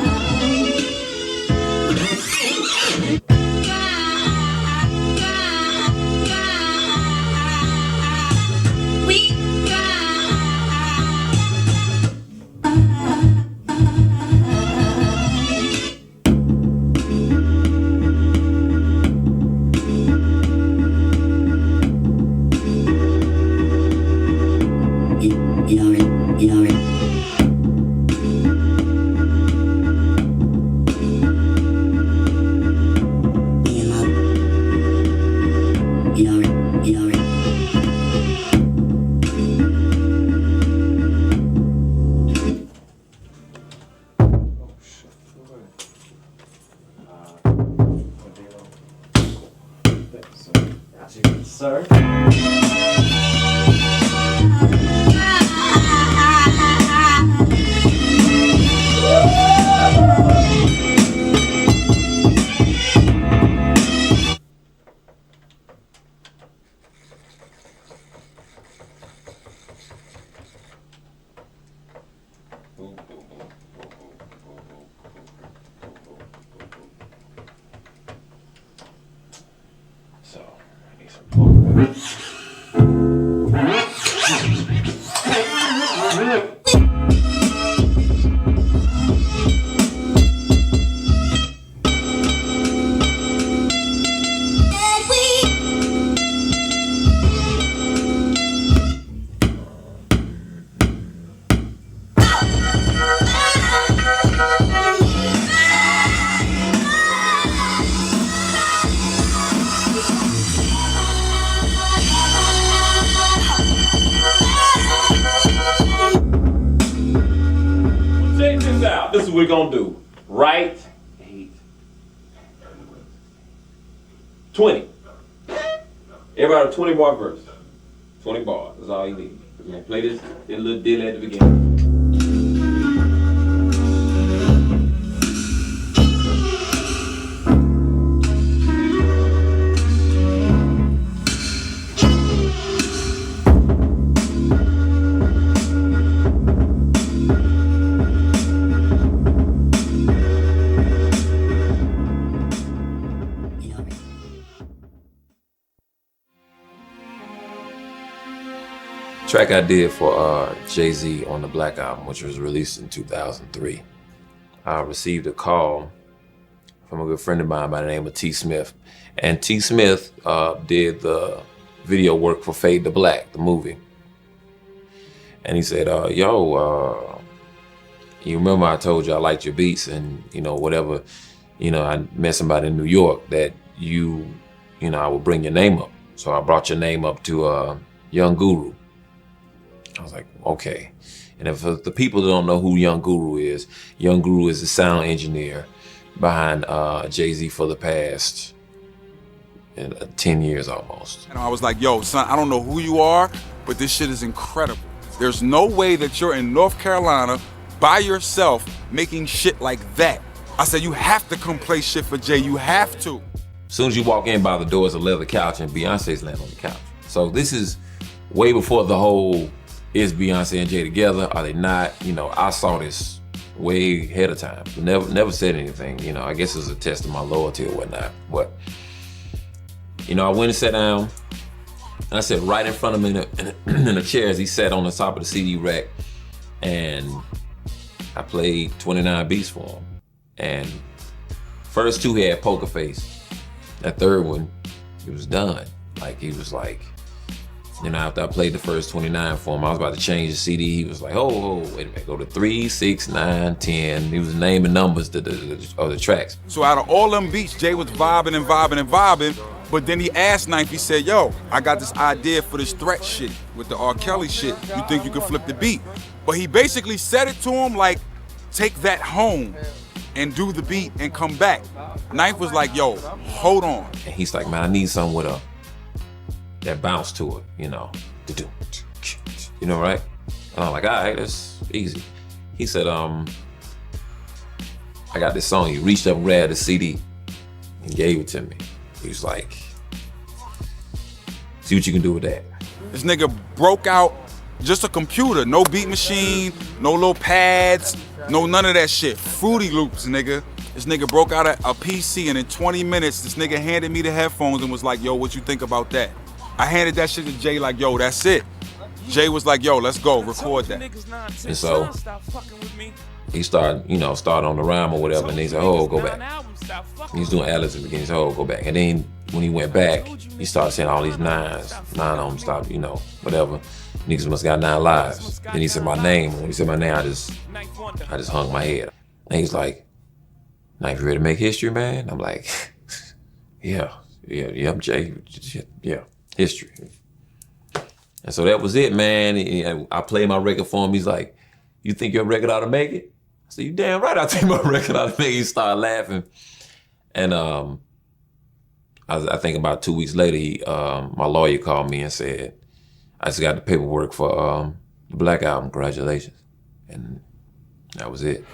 Sir. This is what we're gonna do. Write 20. Everybody 20 bar verse. 20 bars. That's all you need. We're gonna play this little deal at the beginning. track I did for Jay-Z on the Black Album, which was released in 2003. I received a call from a good friend of mine by the name of T. Smith. And T. Smith did the video work for Fade to Black, the movie. And he said, yo, you remember I told you I liked your beats and, you know, whatever, you know, I met somebody in New York that you know, I would bring your name up. So I brought your name up to Young Guru. I was like, okay. And if the people that don't know who Young Guru is the sound engineer behind Jay-Z for the past 10 years almost. And I was like, yo, son, I don't know who you are, but this shit is incredible. There's no way that you're in North Carolina by yourself making shit like that. I said, you have to come play shit for Jay, you have to. As soon as you walk in by the door, it's a leather couch and Beyonce's laying on the couch. So this is way before the whole, is Beyonce and Jay together, are they not? You know, I saw this way ahead of time. Never said anything, you know, I guess it was a test of my loyalty or whatnot. But, you know, I went and sat down, and I sat right in front of him in the chairs. He sat on the top of the CD rack, and I played 29 beats for him. And first two, he had poker face. That third one, he was done. Like, he was like, you know, after I played the first 29 for him, I was about to change the CD. He was like, oh, wait a minute, go to 3, 6, 9, 10. He was naming numbers of the tracks. So out of all them beats, Jay was vibing and vibing and vibing, but then he asked Knife, he said, yo, I got this idea for this threat shit with the R. Kelly shit. You think you can flip the beat? But he basically said it to him like, take that home and do the beat and come back. Knife was like, yo, hold on. And he's like, man, I need something with that bounce to it, you know, you know, right? And I'm like, all right, that's easy. He said, I got this song. He reached up and grabbed the CD and gave it to me. He was like, see what you can do with that. This nigga broke out just a computer, no beat machine, no little pads, no none of that shit. Fruity Loops, nigga. This nigga broke out a PC, and in 20 minutes, this nigga handed me the headphones and was like, yo, what you think about that? I handed that shit to Jay like, yo, that's it. Jay was like, yo, let's go, record that. And so he started, you know, on the rhyme or whatever, and he said, oh, go back. He was doing ad-libs at the beginning, he said, oh, go back. And then when he went back, he started saying all these nines, 9 on them, stop, you know, whatever. Niggas must got 9 lives. Then he said my name. When he said my name, I just hung my head. And he's like, now you ready to make history, man? I'm like, yeah, Jay, yeah, history. And so that was it, man. I played my record for him. He's like, you think your record ought to make it? I said, you damn right I think my record ought to make it. He started laughing. And I think about 2 weeks later, my lawyer called me and said, I just got the paperwork for the Black Album, congratulations. And that was it.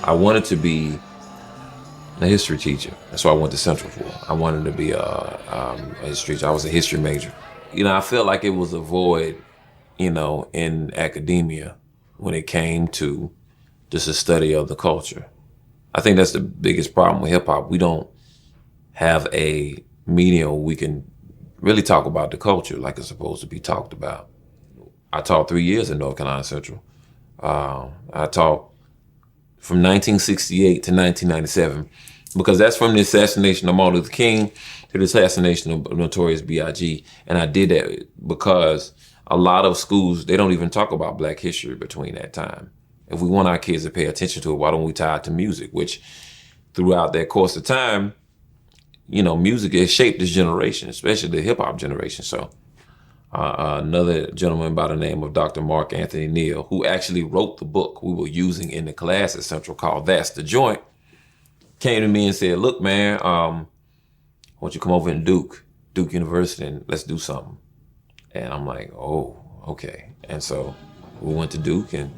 I wanted to be a history teacher. That's what I went to Central for. I wanted to be a history teacher. I was a history major. You know, I felt like it was a void, you know, in academia when it came to just a study of the culture. I think that's the biggest problem with hip hop. We don't have a medium where we can really talk about the culture like it's supposed to be talked about. I taught 3 years in North Carolina Central. I taught from 1968 to 1997, because that's from the assassination of Martin Luther King to the assassination of Notorious B.I.G. And I did that because a lot of schools, they don't even talk about Black history between that time. If we want our kids to pay attention to it, why don't we tie it to music? Which throughout that course of time, you know, music has shaped this generation, especially the hip hop generation. So another gentleman by the name of Dr. Mark Anthony Neal, who actually wrote the book we were using in the class at Central called That's the Joint, came to me and said, look, man, why don't you come over and Duke Duke University and let's do something. And I'm like, oh, okay. And so we went to Duke and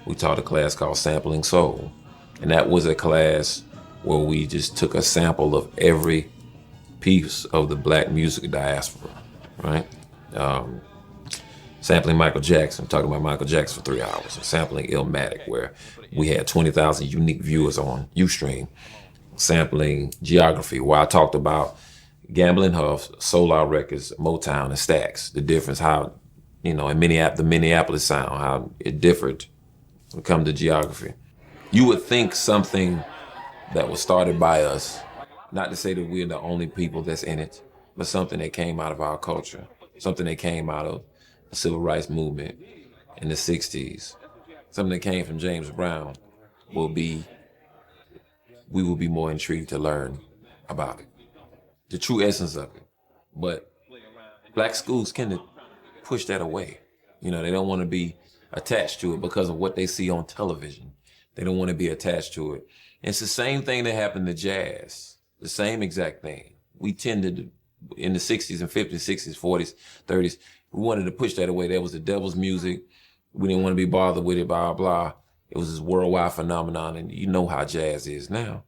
we taught a class called Sampling Soul. And that was a class where we just took a sample of every piece of the black music diaspora, right? Sampling Michael Jackson, talking about Michael Jackson for 3 hours, and sampling Illmatic, where we had 20,000 unique viewers on Ustream, sampling Geography, where I talked about Gamble & Huff, Solar Records, Motown, and Stax, the difference, how, you know, in the Minneapolis sound, how it differed when it comes to Geography. You would think something that was started by us, not to say that we're the only people that's in it, but something that came out of our culture, something that came out of the civil rights movement in the 60s, something that came from James Brown, we will be more intrigued to learn about it, the true essence of it. But black schools tend to push that away. You know, they don't want to be attached to it because of what they see on television. They don't want to be attached to it. And it's the same thing that happened to jazz, the same exact thing. We tended to, in the 60s and 50s, 60s, 40s, 30s, we wanted to push that away. That was the devil's music. We didn't want to be bothered with it, blah, blah. It was this worldwide phenomenon, and you know how jazz is now.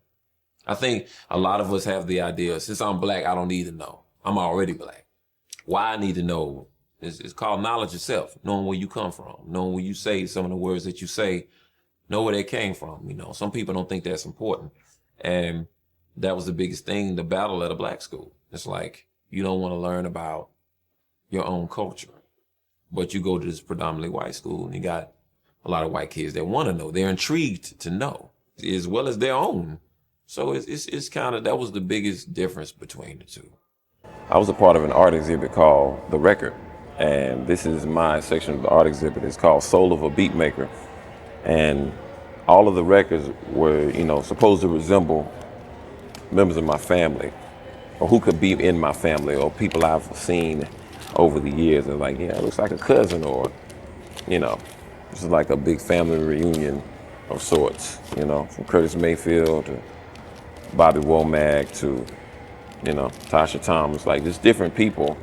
I think a lot of us have the idea, since I'm black, I don't need to know. I'm already black. Why I need to know is it's called knowledge itself, knowing where you come from, knowing where you say some of the words that you say, know where they came from. You know, some people don't think that's important. And that was the biggest thing, the battle at a black school. It's like, you don't want to learn about your own culture, but you go to this predominantly white school and you got a lot of white kids that want to know. They're intrigued to know as well as their own. So it's kind of, that was the biggest difference between the two. I was a part of an art exhibit called The Record. And this is my section of the art exhibit. It's called Soul of a Beat Maker. And all of the records were, you know, supposed to resemble members of my family, or who could be in my family, or people I've seen over the years. And like, yeah, it looks like a cousin, or, you know, this is like a big family reunion of sorts, you know, from Curtis Mayfield to Bobby Womack to, you know, Tasha Thomas, like just different people.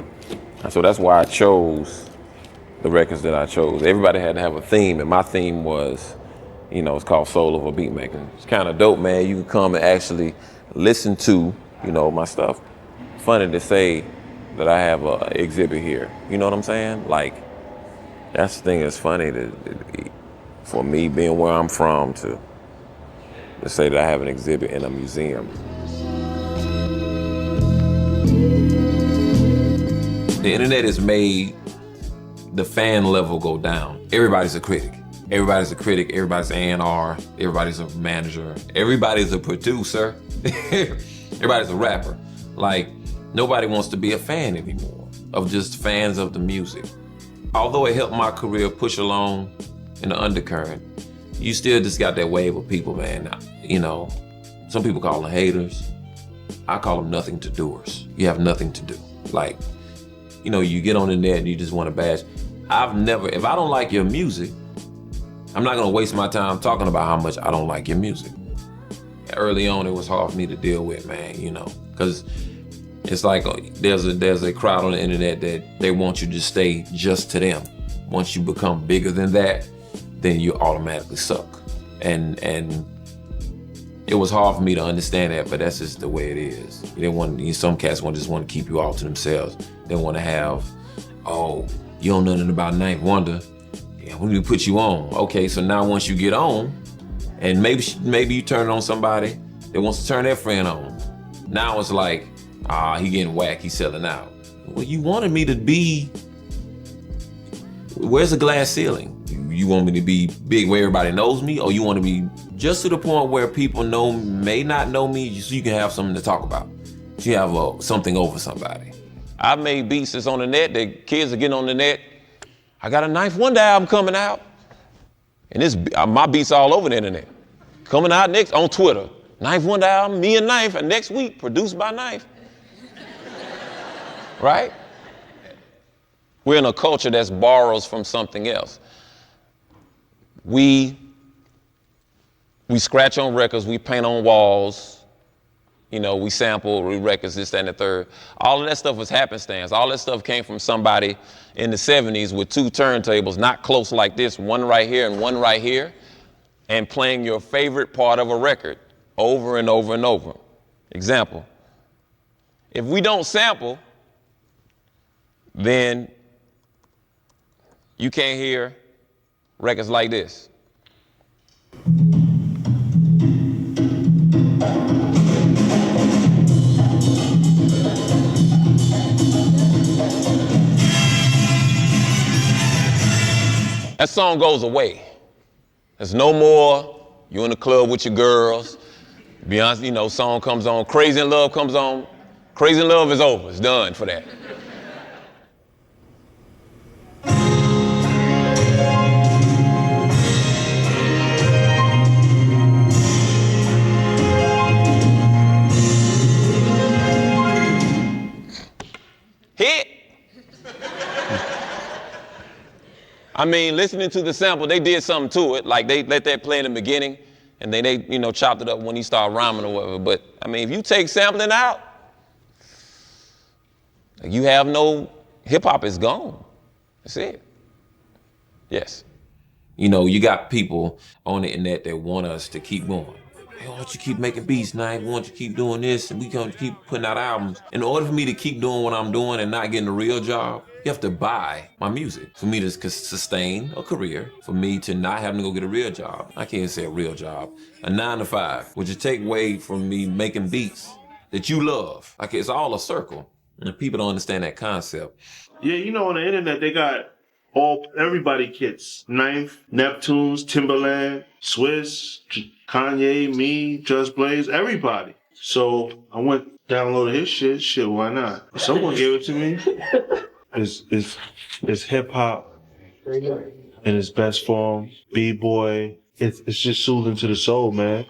And so that's why I chose the records that I chose. Everybody had to have a theme, and my theme was, you know, it's called Soul of a Beat Maker. It's kind of dope, man. You can come and actually listen to, you know, my stuff. Funny to say that I have an exhibit here. You know what I'm saying? Like, that's the thing that's funny for me, being where I'm from, to say that I have an exhibit in a museum. The internet has made the fan level go down. Everybody's a critic. Everybody's a critic, everybody's A&R, everybody's a manager, everybody's a producer, everybody's a rapper. Like, nobody wants to be a fan anymore, of just fans of the music. Although it helped my career push along in the undercurrent, you still just got that wave of people, man. You know, some people call them haters. I call them nothing to doers. You have nothing to do. Like, you know, you get on the net and you just want to bash. If I don't like your music, I'm not gonna waste my time talking about how much I don't like your music. Early on, it was hard for me to deal with, man, you know, because it's like there's a crowd on the internet that they want you to stay just to them. Once you become bigger than that, then you automatically suck. And it was hard for me to understand that, but that's just the way it is. Some cats just want to keep you all to themselves. They want to have, oh, you don't know nothing about Ninth Wonder. Yeah, when do we put you on? Okay, so now once you get on, and maybe you turn on somebody that wants to turn their friend on. Now it's like, he getting whacked, he's selling out. Well, you wanted me to be, where's the glass ceiling? You want me to be big where everybody knows me, or you want to be just to the point where people may not know me, so you can have something to talk about. So you have something over somebody. I made beats that's on the net, that kids are getting on the net. I got a Ninth Wonder album coming out. And my beats all over the internet. Coming out next on Twitter. Ninth Wonder album, me and Knife, and next week, produced by Knife. Right? We're in a culture that borrows from something else. We scratch on records, we paint on walls, You know, we sample, we records, this, that, and the third. All of that stuff was happenstance. All that stuff came from somebody in the 70s with 2 turntables, not close like this, one right here and one right here, and playing your favorite part of a record over and over and over. Example, if we don't sample, then you can't hear records like this. That song goes away. There's no more, you in the club with your girls, Beyonce, you know, song comes on, Crazy in Love comes on. Crazy in Love is over, it's done for that. Hit! I mean, listening to the sample, they did something to it. Like they let that play in the beginning, and then they, you know, chopped it up when he started rhyming or whatever. But I mean, if you take sampling out, you have no, hip hop is gone. That's it. Yes. You know, you got people on the internet that want us to keep going. Hey, why don't you keep making beats, Knife? Why don't you keep doing this? And we gonna keep putting out albums. In order for me to keep doing what I'm doing and not getting a real job, you have to buy my music. For me to sustain a career, for me to not having to go get a real job. I can't say a real job. A 9 to 5, which would take away from me making beats that you love. Like it's all a circle. And people don't understand that concept. Yeah, you know, on the internet, they got everybody kits. Knife, Neptunes, Timberland, Swiss, Kanye, me, Just Blaze, everybody. So I went, downloaded his shit. Shit, why not? Someone gave it to me. It's hip hop in its best form. B-boy. It's just soothing to the soul, man.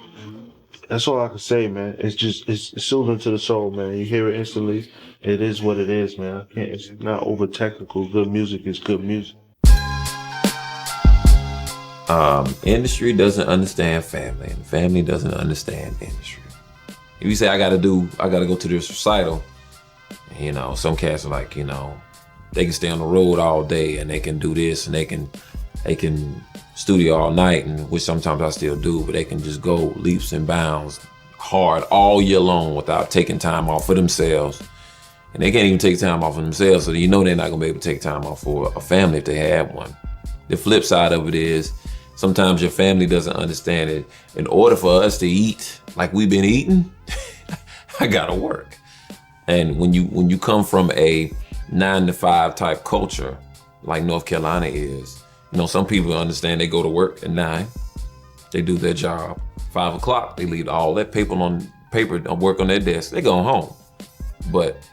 That's all I can say, man. It's soothing to the soul, man. You hear it instantly. It is what it is, man. It's not over technical. Good music is good music. Industry doesn't understand family, and family doesn't understand industry. If you say I gotta go to this recital, you know, some cats are like, you know, they can stay on the road all day and they can do this and they can studio all night, and which sometimes I still do, but they can just go leaps and bounds hard all year long without taking time off for themselves. And they can't even take time off for themselves, so you know they're not gonna be able to take time off for a family if they have one. The flip side of it is, sometimes your family doesn't understand it. In order for us to eat like we've been eating, I gotta work. And when you come from a 9 to 5 type culture, like North Carolina is, you know, some people understand they go to work at 9, they do their job. 5 o'clock, they leave all that paper on work on their desk, they go home. But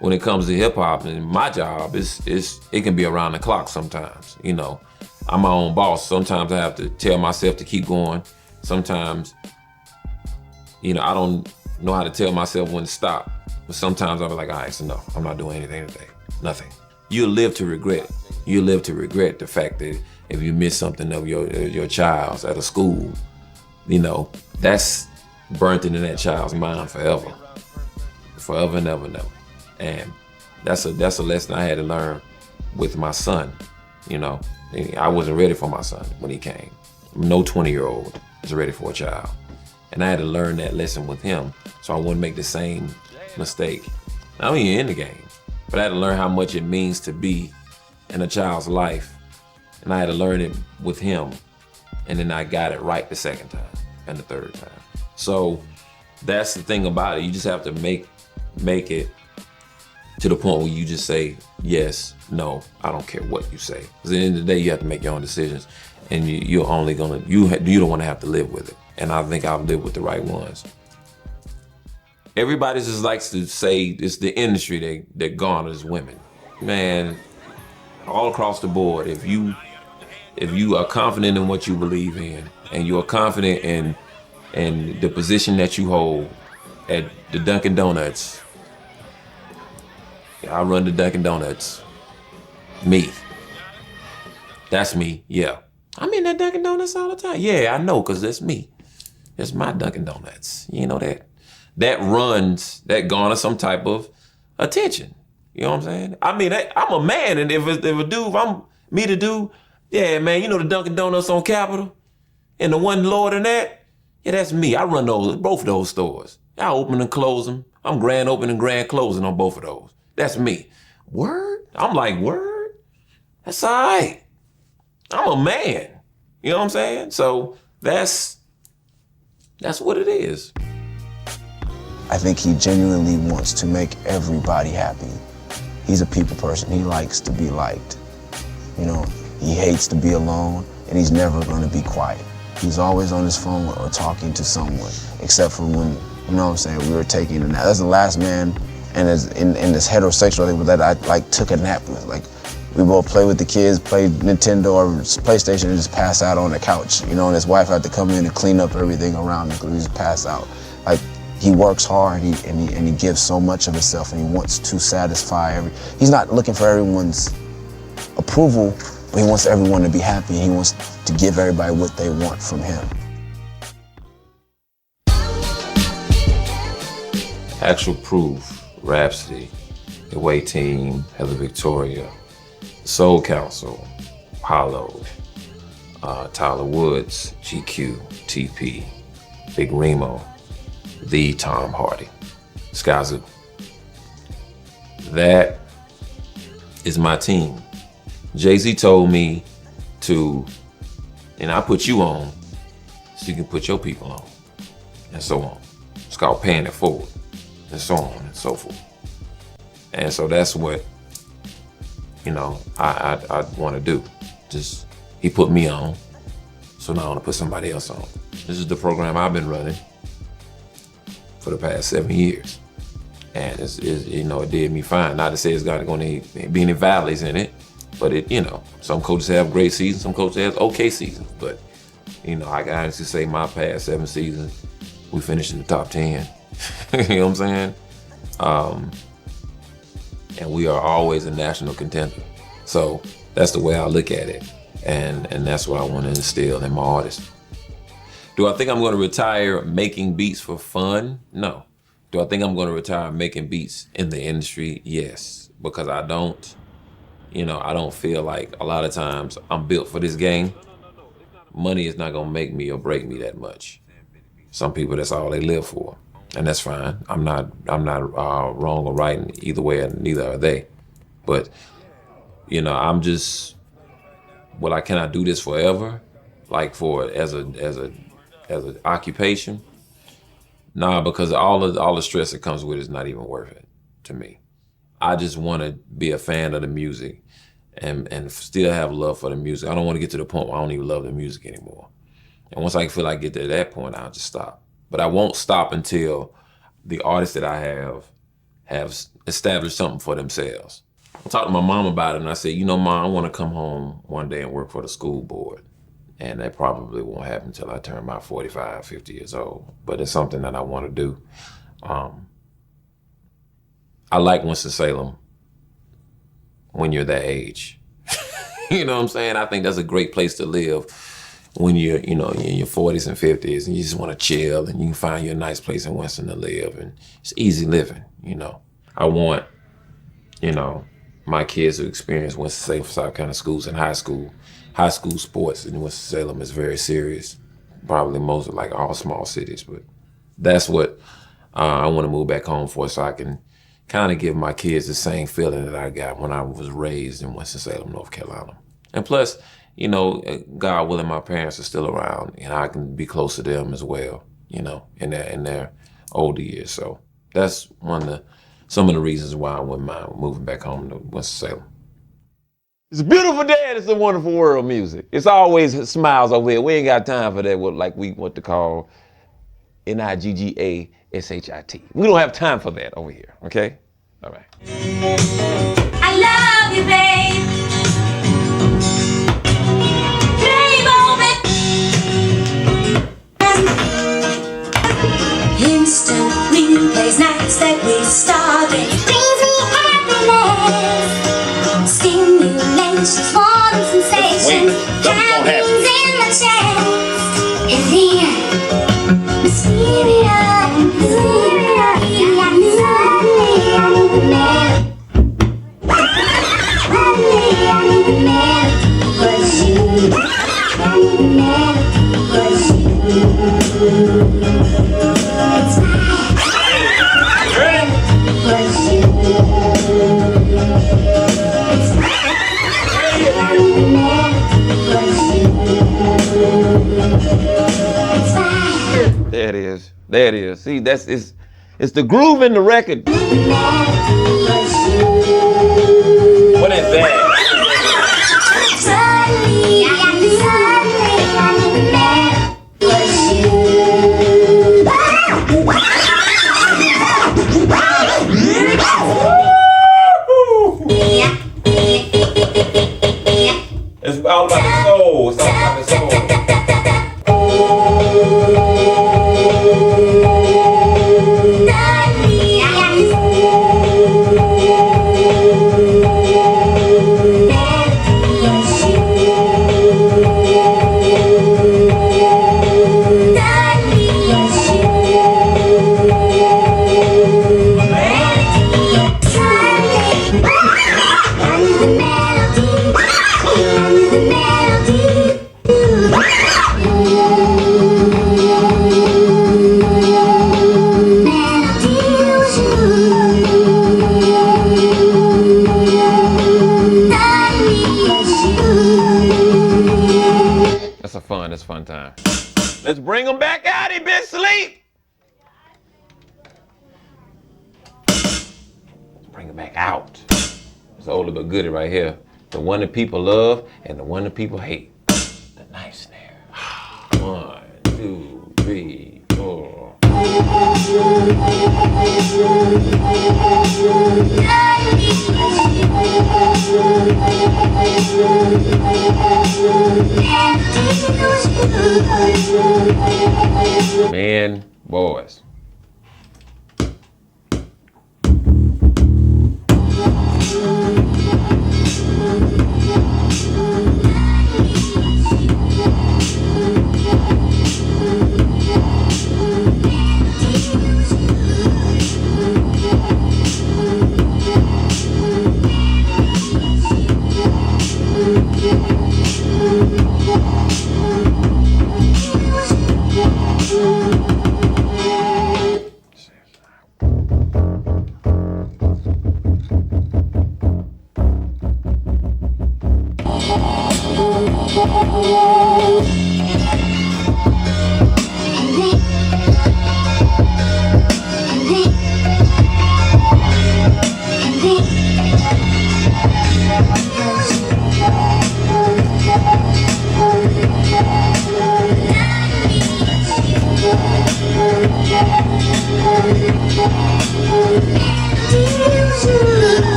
when it comes to hip hop, and my job it can be around the clock sometimes. You know, I'm my own boss. Sometimes I have to tell myself to keep going. Sometimes, you know, I don't know how to tell myself when to stop. But sometimes I'll be like, all right, it's enough. I'm not doing anything today. Nothing. You'll live to regret it. You'll live to regret the fact that if you miss something of your child's at a school, you know, that's burnt into that child's mind forever. Forever and ever, never. And that's a lesson I had to learn with my son, you know. I wasn't ready for my son when he came. No 20-year-old is ready for a child. And I had to learn that lesson with him so I wouldn't make the same mistake. Not only in the game, but I had to learn how much it means to be in a child's life. And I had to learn it with him. And then I got it right the second time and the third time. So that's the thing about it. You just have to make it to the point where you just say, yes, no, I don't care what you say. Because at the end of the day, you have to make your own decisions. And you don't want to have to live with it. And I think I've lived with the right ones. Everybody just likes to say it's the industry that garners women. Man, all across the board, if you are confident in what you believe in, and you are confident in the position that you hold at the Dunkin' Donuts, I run the Dunkin' Donuts. Me. That's me, yeah. I'm in that Dunkin' Donuts all the time. Yeah, I know, because that's me. It's my Dunkin' Donuts. You know that? that garners some type of attention. You know what I'm saying? I mean, I'm a man, and if I'm me to do, yeah, man, you know the Dunkin' Donuts on Capitol? And the one lower than that? Yeah, that's me. I run both of those stores. I open and close them. I'm grand opening, grand closing on both of those. That's me. Word? I'm like, word? That's all right. I'm a man. You know what I'm saying? So that's what it is. I think he genuinely wants to make everybody happy. He's a people person. He likes to be liked. You know, he hates to be alone, and he's never gonna be quiet. He's always on his phone or talking to someone, except for when, you know what I'm saying, we were taking a nap. That's the last man and in this heterosexual thing that I like took a nap with. Like, we both play with the kids, play Nintendo or PlayStation and just pass out on the couch. You know, and his wife had to come in and clean up everything around him because we just pass out. Like, he works hard and he gives so much of himself, and he wants to satisfy he's not looking for everyone's approval, but he wants everyone to be happy, and he wants to give everybody what they want from him. Actual Proof, Rhapsody, The Way Team, Heather Victoria, Soul Council, Hollow, Tyler Woods, GQ, TP, Big Remo, The Tom Hardy, Skyzoo. That is my team. Jay-Z told me and I put you on so you can put your people on, and so on. It's called paying it forward, and so on and so forth. And so that's what, you know, I want to do. Just, he put me on, so now I want to put somebody else on. This is the program I've been running for the past 7 years. And it's you know, it did me fine. Not to say it's going to be any valleys in it, but it, you know, some coaches have great seasons, some coaches have okay seasons. But, you know, I can honestly say my past 7 seasons, we finished in the top 10. You know what I'm saying? And we are always a national contender. So that's the way I look at it. And that's what I want to instill in my artists. Do I think I'm going to retire making beats for fun? No. Do I think I'm going to retire making beats in the industry? Yes. Because I don't feel like a lot of times I'm built for this game. Money is not going to make me or break me that much. Some people, that's all they live for. And that's fine. I'm not wrong or right in either way, and neither are they. But, you know, I'm just, can I do this forever? Like as an occupation? Nah, because all the stress that comes with it is not even worth it to me. I just want to be a fan of the music and still have love for the music. I don't want to get to the point where I don't even love the music anymore. And once I feel like I get to that point, I'll just stop. But I won't stop until the artists that I have established something for themselves. I talked to my mom about it, and I said, you know, Mom, I want to come home one day and work for the school board. And that probably won't happen until I turn about 45, 50 years old. But it's something that I want to do. I like Winston-Salem when you're that age. You know what I'm saying? I think that's a great place to live when you're, you know, in your 40s and 50s and you just want to chill and you can find you a nice place in Winston to live, and it's easy living, you know. I want, you know, my kids to experience Winston-Salem South Carolina schools and high school. High school sports in Winston-Salem is very serious, probably most of like all small cities, but that's what I want to move back home for, so I can kind of give my kids the same feeling that I got when I was raised in Winston-Salem, North Carolina. And plus, you know, God willing, my parents are still around and I can be close to them as well, you know, in their older years. So that's some of the reasons why I wouldn't mind moving back home to Winston-Salem. It's a beautiful day and it's a wonderful world music. It's always smiles over here. We ain't got time for that, like we want to call NIGGASHIT. We don't have time for that over here, okay? All right. I love you, babe. Instant replays, nights that we started. Brings me happiness. Stimulations, warm sensations. Happens in my chest. And then, mysterious. is. There it is. See, it's the groove in the record. What is that? It's all about the soul. It's all about the soul. That's a fun time. Let's bring them back out. He been asleep. Let's bring him back out. It's older but goodie right here. The one that people love and the one that people hate. The knife snare. 1, 2, 3, 4. Man, boys.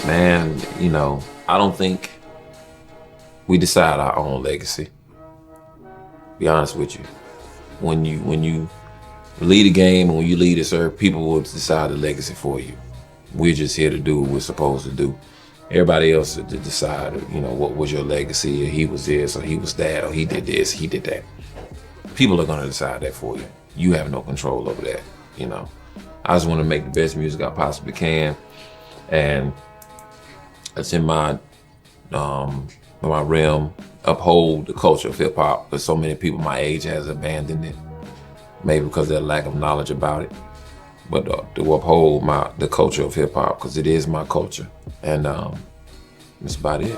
Man, you know, I don't think we decide our own legacy. Be honest with you. When you lead a game and when you lead a serve, people will decide the legacy for you. We're just here to do what we're supposed to do. Everybody else to decide, you know, what was your legacy, or he was this, or he was that, or he did this, he did that. People are gonna decide that for you. You have no control over that, you know. I just wanna make the best music I possibly can, and it's in my realm, uphold the culture of hip hop, because so many people my age has abandoned it, maybe because of their lack of knowledge about it. But to uphold the culture of hip hop, because it is my culture, and that's about it.